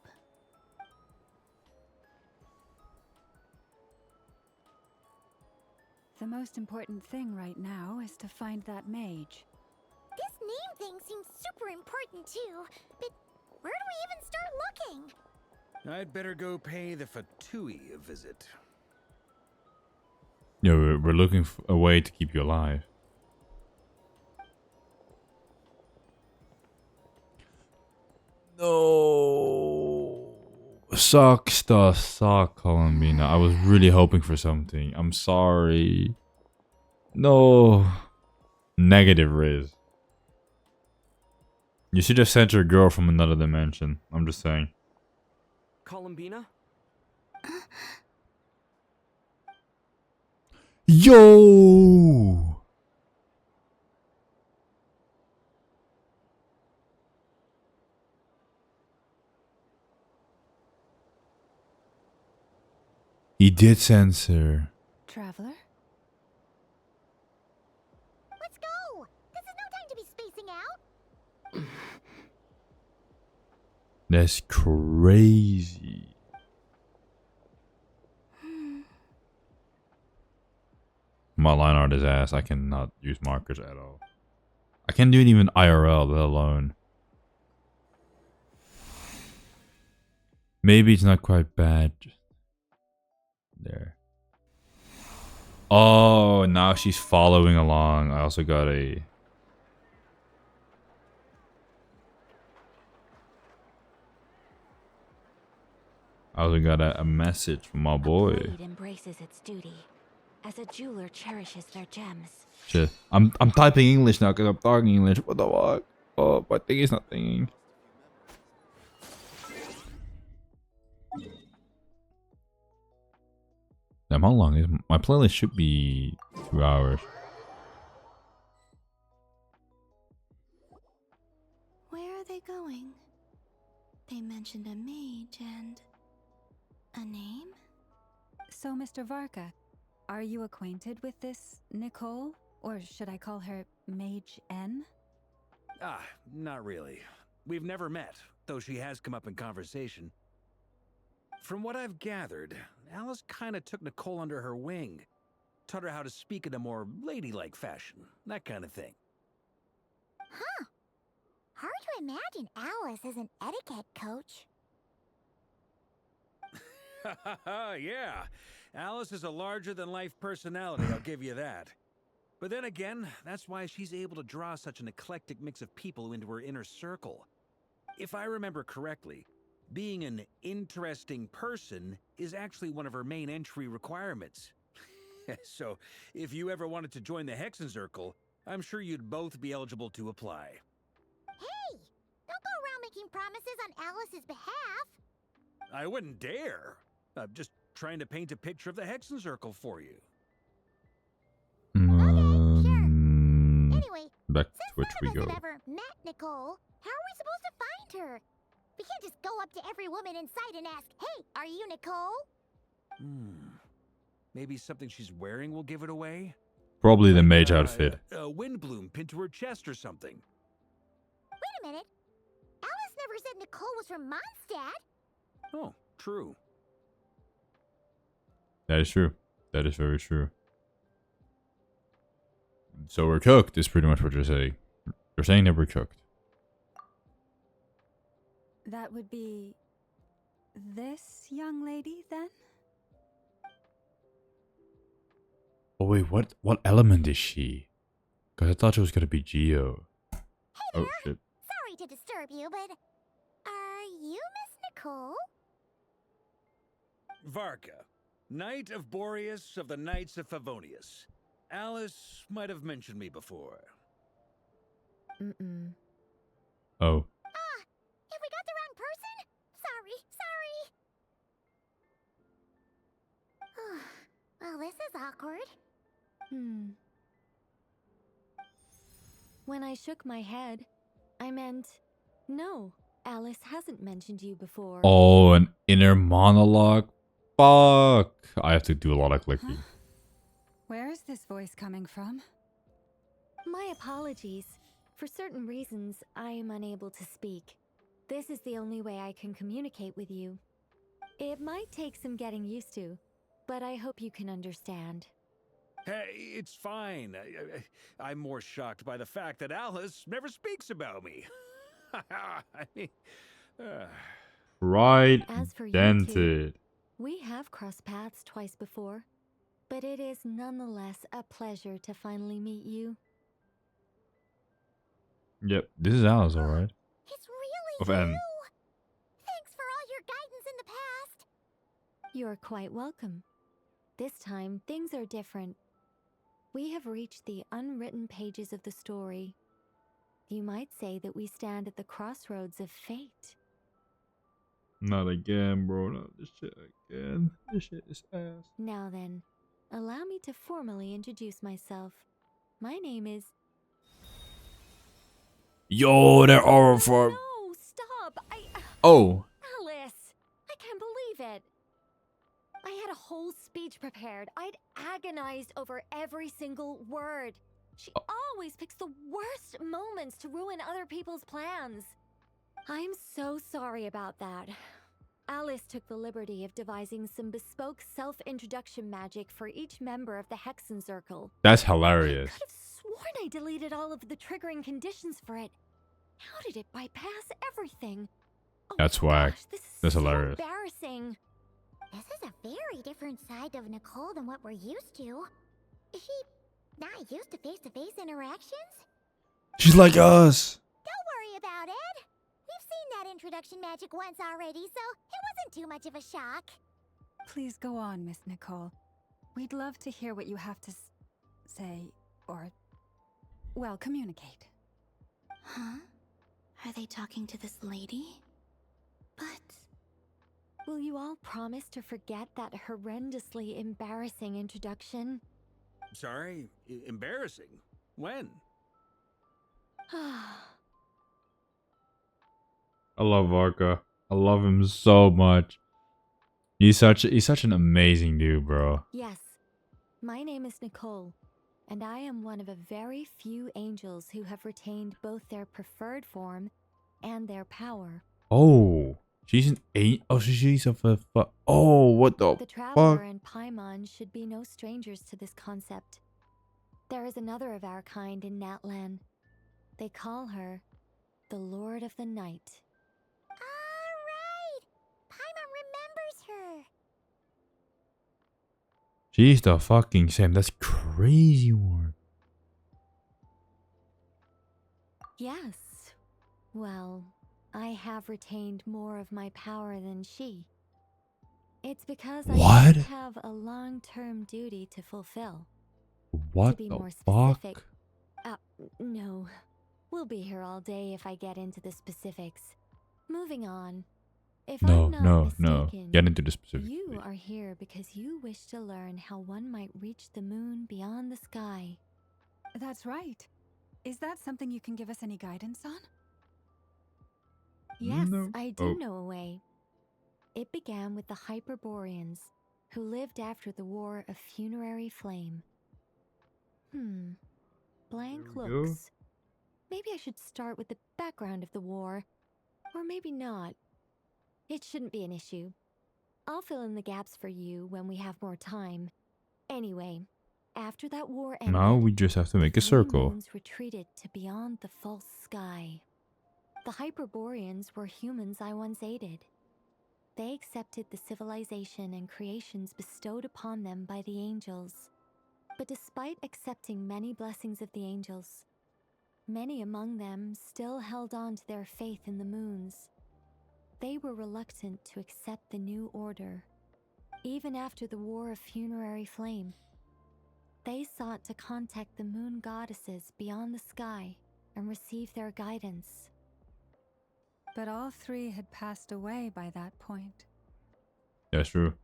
The most important thing right now is to find that mage. This name thing seems super important too, but where do we even start looking? I'd better go pay the Fatui a visit. Yeah, we're looking for a way to keep you alive. No. Sucks the suck, Columbina. I was really hoping for something. I'm sorry. No. Negative Riz. You should have sent your girl from another dimension. I'm just saying. Columbina? Yo! He did censor. Traveler? Let's go! This is no time to be spacing out! That's crazy. My line art is ass. I cannot use markers at all. I can't do it even IRL, let alone. Maybe it's not quite bad. There. Oh, now she's following along. I also got a... a message from my boy. Blade embraces its duty, as a jeweler cherishes their gems. Shit. I'm typing English now because I'm talking English. What the fuck? Oh, my thing is not thinking. Damn, how long is my playlist? Should be 2 hours. Where are they going? They mentioned a mage and a name? So, Mr. Varka, are you acquainted with this Nicole? Or should I call her Mage N? Ah, not really. We've never met, though she has come up in conversation. From what I've gathered, Alice kinda took Nicole under her wing. Taught her how to speak in a more ladylike fashion, that kind of thing. Huh. Hard to imagine Alice as an etiquette coach. Yeah, Alice is a larger-than-life personality, I'll give you that. But then again, that's why she's able to draw such an eclectic mix of people into her inner circle. If I remember correctly, being an interesting person is actually one of her main entry requirements. So, if you ever wanted to join the Hexenzirkel, I'm sure you'd both be eligible to apply. Hey! Don't go around making promises on Alice's behalf. I wouldn't dare. I'm just trying to paint a picture of the Hexenzirkel for you. Anyway, back to since Twitch we none of us go. have ever met Nicole, how are we supposed to find her? We can't just go up to every woman in sight and ask, "Hey, are you Nicole?" Maybe something she's wearing will give it away? Probably the mage outfit. A windbloom pinned to her chest or something. Wait a minute. Alice never said Nicole was from Mondstadt. Oh, true. That is true. That is very true. So we're cooked is pretty much what you're saying. You're saying that we're cooked. That would be this young lady, then? Oh wait, what element is she? Because I thought she was gonna be Geo. Oh shit. Sorry to disturb you, but are you Miss Nicole? Varka, Knight of Boreas of the Knights of Favonius. Alice might have mentioned me before. Oh. Have we got the wrong person? Sorry. Well, this is awkward. When I shook my head, I meant, no, Alice hasn't mentioned you before. Oh, an inner monologue? Fuck. I have to do a lot of clicking. Where is this voice coming from? My apologies. For certain reasons, I am unable to speak. This is the only way I can communicate with you. It might take some getting used to, but I hope you can understand. Hey, it's fine. I'm more shocked by the fact that Alice never speaks about me. I mean, Right As for you dented. We have crossed paths twice before, but it is nonetheless a pleasure to finally meet you. Yep, this is Alice, alright. It's really Of you. N. Thanks for all your guidance in the past. You're quite welcome. This time, things are different. We have reached the unwritten pages of the story. You might say that we stand at the crossroads of fate. Not again, bro. Not this shit again. This shit is ass. Now then, allow me to formally introduce myself. My name is... Yo, there are for... No, stop! Oh. Alice! I can't believe it! I had a whole speech prepared. I'd agonized over every single word. She always picks the worst moments to ruin other people's plans. I'm so sorry about that. Alice took the liberty of devising some bespoke self-introduction magic for each member of the Hexen Circle. That's hilarious. I could have sworn I deleted all of the triggering conditions for it. How did it bypass everything? Oh, That's whack. gosh, this is That's so hilarious. embarrassing. This is a very different side of Nicole than what we're used to. Is she not used to face-to-face interactions? She's like us. Don't worry about it. We've seen that introduction magic once already, so it wasn't too much of a shock. Please go on, Miss Nicole. We'd love to hear what you have to say, or, well, communicate. Huh? Are they talking to this lady? But... Will you all promise to forget that horrendously embarrassing introduction? Sorry? Embarrassing? When? I love Varka. I love him so much. He's such an amazing dude, bro. Yes, my name is Nicole, and I am one of a very few angels who have retained both their preferred form and their power. Oh, she's an ain't. Oh, she's a oh, what the The Traveler fuck? and Paimon should be no strangers to this concept. There is another of our kind in Natlan. They call her the Lord of the Night. Alright! Paimon remembers her! She's the fucking same. That's crazy one. Yes. Well, I have retained more of my power than she. It's because What? I have a long-term duty to fulfill. What to be the more fuck? specific, no. We'll be here all day if I get into the specifics. Moving on. If I'm not No. mistaken, Get into the specifics. you please. are here because you wish to learn how one might reach the moon beyond the sky. That's right. Is that something you can give us any guidance on? Yes, No. I do Oh. know a way. It began with the Hyperboreans, who lived after the War of Funerary Flame. Blank There we go. looks. Maybe I should start with the background of the war. Or maybe not. It shouldn't be an issue. I'll fill in the gaps for you when we have more time. Anyway, after that war ended, Now we just have to make a the circle. moons retreated to beyond the false sky. The Hyperboreans were humans I once aided. They accepted the civilization and creations bestowed upon them by the angels. But despite accepting many blessings of the angels, many among them still held on to their faith in the moons. They were reluctant to accept the new order, even after the War of Funerary Flame. They sought to contact the moon goddesses beyond the sky and receive their guidance. But all three had passed away by that point. That's true.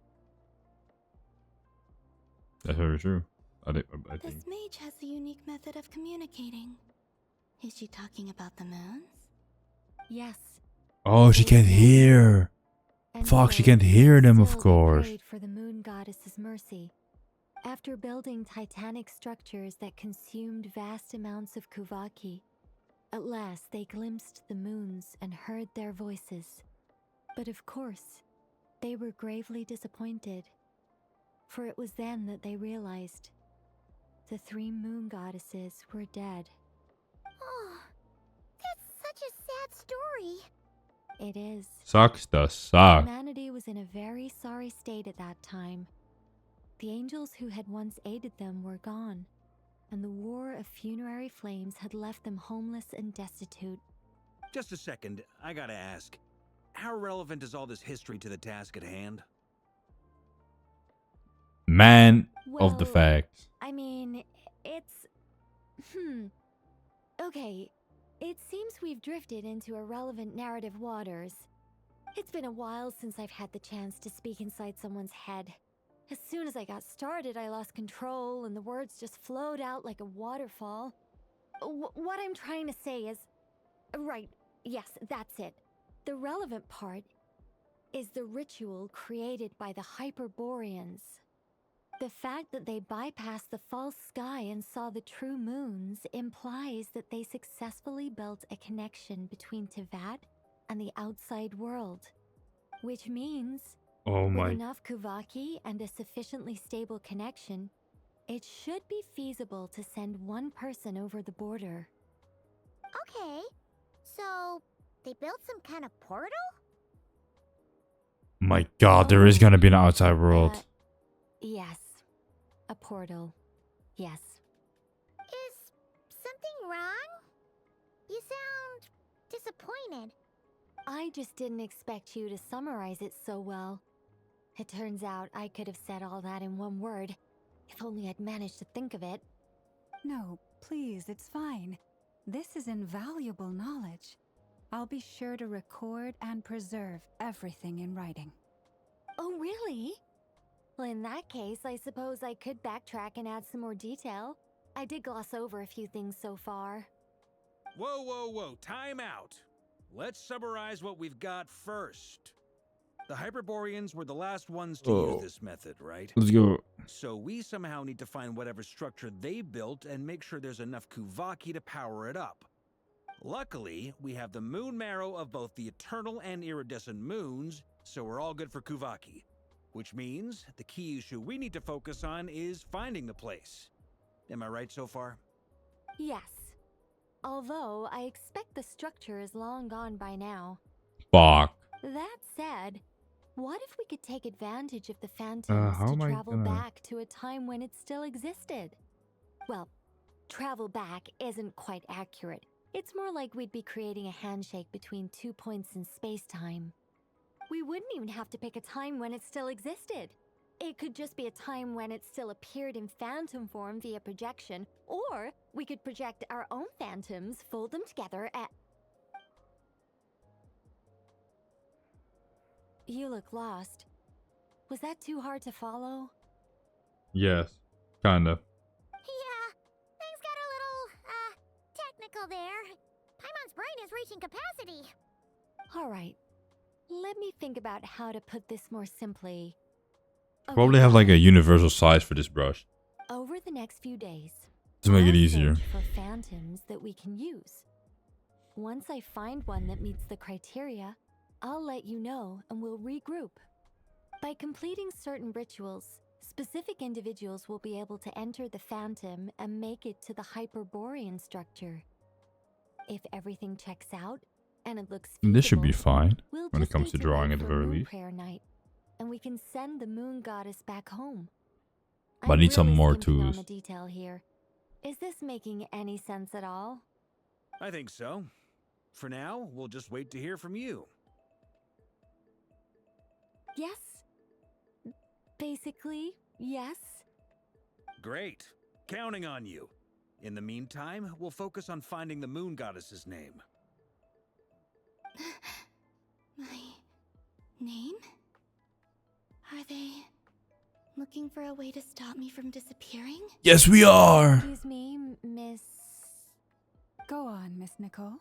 That's very true. I think. This mage has a unique method of communicating. Is she talking about the moons? Yes. Oh, she can't hear. And Fuck, she so can't hear them, of still they course. prayed for the moon goddess's mercy. After building titanic structures that consumed vast amounts of Kuvaki, at last they glimpsed the moons and heard their voices. But of course, they were gravely disappointed. For it was then that they realized the three moon goddesses were dead. Oh, that's such a sad story. It is. Sucks the suck. Humanity was in a very sorry state at that time. The angels who had once aided them were gone, and the War of Funerary Flames had left them homeless and destitute. Just a second, I gotta ask. How relevant is all this history to the task at hand? Man of the Well, facts. I mean, it's... Okay, it seems we've drifted into irrelevant narrative waters. It's been a while since I've had the chance to speak inside someone's head. As soon as I got started, I lost control and the words just flowed out like a waterfall. What I'm trying to say is... Right, yes, that's it. The relevant part is the ritual created by the Hyperboreans. The fact that they bypassed the false sky and saw the true moons implies that they successfully built a connection between Tevat and the outside world. Which means, Oh with my. enough Kuvaki and a sufficiently stable connection, it should be feasible to send one person over the border. Okay, so they built some kind of portal? My god, there is gonna be an outside world. Yes. A portal. Yes. Is something wrong? You sound disappointed. I just didn't expect you to summarize it so well. It turns out I could have said all that in one word, if only I'd managed to think of it. No, please, it's fine. This is invaluable knowledge. I'll be sure to record and preserve everything in writing. Oh, really? Well, in that case, I suppose I could backtrack and add some more detail. I did gloss over a few things so far. Whoa, whoa, whoa, time out. Let's summarize what we've got first. The Hyperboreans were the last ones to use this method, right? Let's go. So we somehow need to find whatever structure they built and make sure there's enough Kuvaki to power it up. Luckily, we have the moon marrow of both the eternal and iridescent moons, so we're all good for Kuvaki. Which means the key issue we need to focus on is finding the place. Am I right so far? Yes. Although I expect the structure is long gone by now. Fuck. That said, what if we could take advantage of the phantoms how to am I travel gonna- back to a time when it still existed? Well, travel back isn't quite accurate. It's more like we'd be creating a handshake between 2 points in space-time. We wouldn't even have to pick a time when it still existed. It could just be a time when it still appeared in phantom form via projection, or we could project our own phantoms, fold them together at... You look lost. Was that too hard to follow? Yes. Kinda. Yeah, things got a little, technical there. Paimon's brain is reaching capacity. Alright. Let me think about how to put this more simply. Probably have like a universal size for this brush Over the next few days, to make it I'll easier. search for phantoms that we can use. Once I find one that meets the criteria, I'll let you know and we'll regroup. By completing certain rituals, specific individuals will be able to enter the phantom and make it to the Hyperborean structure. If everything checks out and it looks This should be feasible, fine we'll when it just comes need to to drawing wait at the for very moon least. prayer night, and we can send the moon goddess back home. But I need some really more skimping on tools. the detail here. Is this making any sense at all? I think so. For now, we'll just wait to hear from you. Yes. Basically, yes. Great. Counting on you. In the meantime, we'll focus on finding the moon goddess's name. My name? Are they looking for a way to stop me from disappearing? Yes, we are. Excuse me, Miss... Go on, Miss Nicole.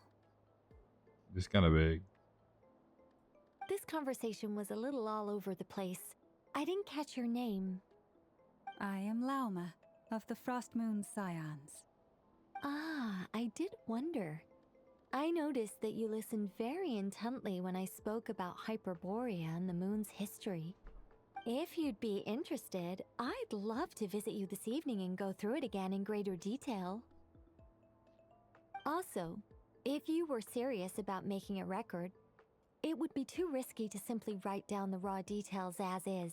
This kind of big. This conversation was a little all over the place. I didn't catch your name. I am Lauma, of the Frost Moon Scions. Ah, I did wonder. I noticed that you listened very intently when I spoke about Hyperborea and the moon's history. If you'd be interested, I'd love to visit you this evening and go through it again in greater detail. Also, if you were serious about making a record, it would be too risky to simply write down the raw details as is.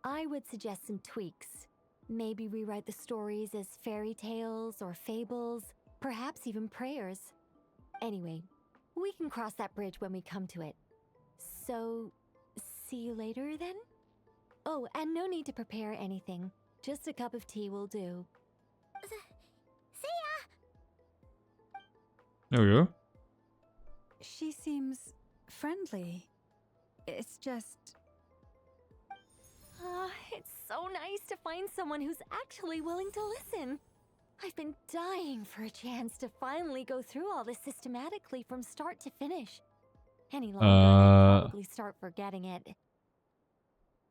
I would suggest some tweaks. Maybe rewrite the stories as fairy tales or fables, perhaps even prayers. Anyway, we can cross that bridge when we come to it. So, see you later then? Oh, and no need to prepare anything. Just a cup of tea will do. See ya! There we go. She seems friendly. It's just... It's so nice to find someone who's actually willing to listen. I've been dying for a chance to finally go through all this systematically from start to finish. Any longer, I'd probably start forgetting it.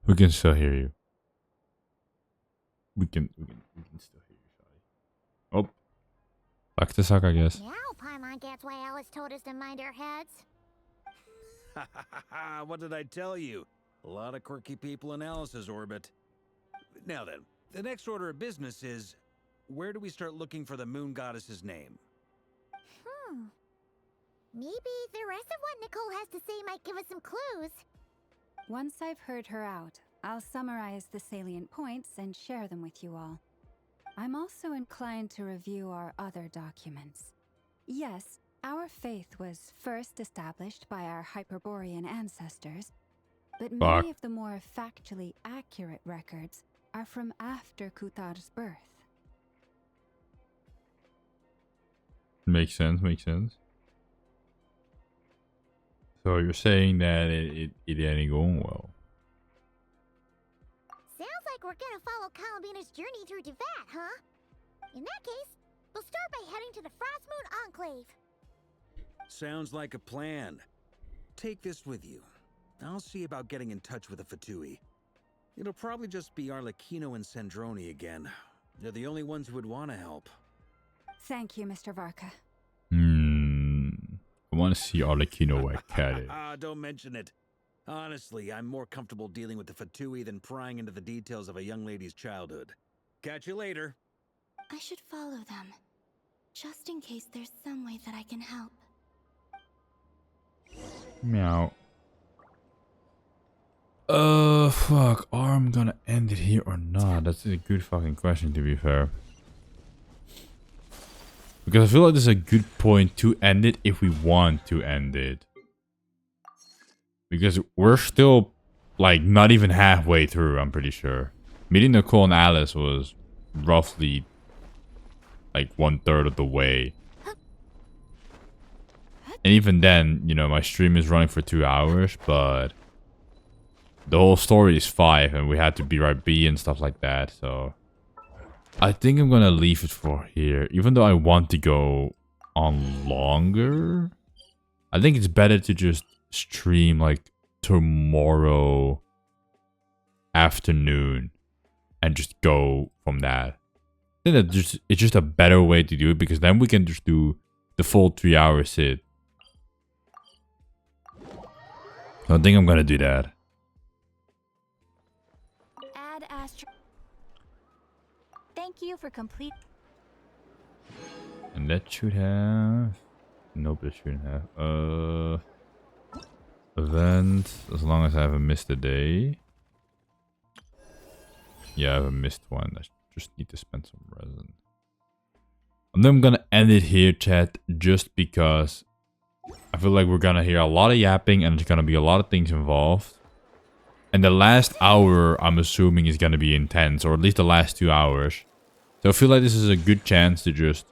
We can still hear you. We can still hear you, sorry. Oh. Back to suck, I guess. Now Paimon gets why Alice told us to mind our heads. What did I tell you? A lot of quirky people in Alice's orbit. Now then, the next order of business is, where do we start looking for the moon goddess's name? Maybe the rest of what Nicole has to say might give us some clues. Once I've heard her out, I'll summarize the salient points and share them with you all. I'm also inclined to review our other documents. Yes, our faith was first established by our Hyperborean ancestors, but many of the more factually accurate records are from after Kutar's birth. Makes sense, makes sense. So you're saying that it ain't going well. Sounds like we're gonna follow Columbina's journey through Devat, huh? In that case, we'll start by heading to the Frostmoon Enclave. Sounds like a plan. Take this with you. I'll see about getting in touch with the Fatui. It'll probably just be Arlecchino and Sandroni again. They're the only ones who would want to help. Thank you, Mr. Varka. I want to see Arlecchino where Cat is. Don't mention it. Honestly, I'm more comfortable dealing with the Fatui than prying into the details of a young lady's childhood. Catch you later. I should follow them, just in case there's some way that I can help. Meow. Fuck. Are I'm gonna end it here or not? That's a good fucking question, to be fair. Because I feel like this is a good point to end it if we want to end it. Because we're still, like, not even halfway through, I'm pretty sure. Meeting Nicole and Alice was roughly, like, 1/3 of the way. And even then, you know, my stream is running for 2 hours, but the whole story is 5, and we had to be right B and stuff like that, so I think I'm gonna leave it for here. Even though I want to go on longer, I think it's better to just stream like tomorrow afternoon and just go from that. I think that it's just a better way to do it, because then we can just do the full 3-hour sit. So I think I'm gonna do that. Add Astro. Thank you for complete. And that should have... Nope, it shouldn't have. Event, as long as I haven't missed a day. Yeah, I haven't missed one. I just need to spend some resin. And then I'm gonna end it here, chat, just because I feel like we're gonna hear a lot of yapping and there's gonna be a lot of things involved. And the last hour, I'm assuming, is gonna be intense, or at least the last 2 hours. So I feel like this is a good chance to just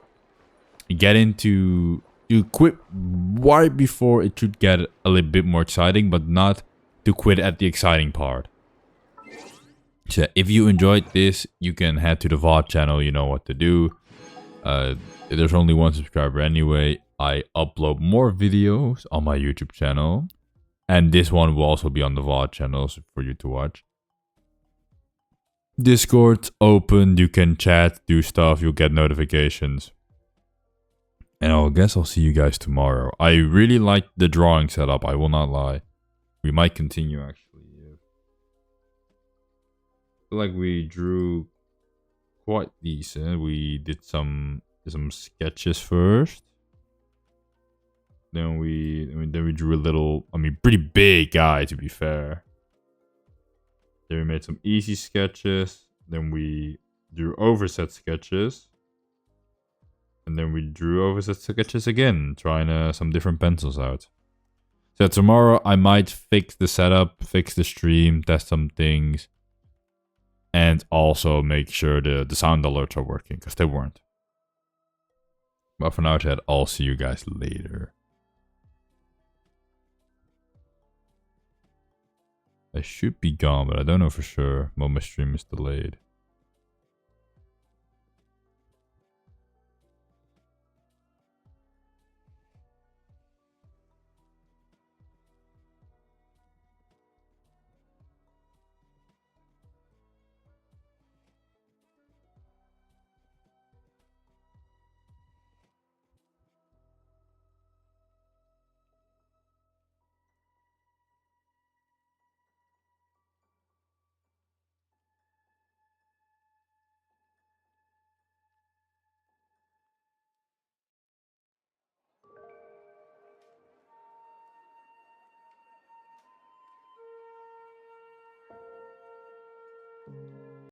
get into... You quit right before it should get a little bit more exciting, but not to quit at the exciting part. So if you enjoyed this, you can head to the VOD channel, you know what to do. There's only one subscriber anyway. I upload more videos on my YouTube channel. And this one will also be on the VOD channels for you to watch. Discord's open, you can chat, do stuff, you'll get notifications. And I guess I'll see you guys tomorrow. I really like the drawing setup, I will not lie. We might continue actually. I feel like we drew quite decent. We did some sketches first. Then we drew a little, I mean, pretty big guy to be fair. Then we made some easy sketches. Then we drew overset sketches. And then we drew overset sketches again, trying some different pencils out. So tomorrow I might fix the setup, fix the stream, test some things. And also make sure the sound alerts are working, because they weren't. But for now, chat, I'll see you guys later. I should be gone, but I don't know for sure. Well, my stream is delayed.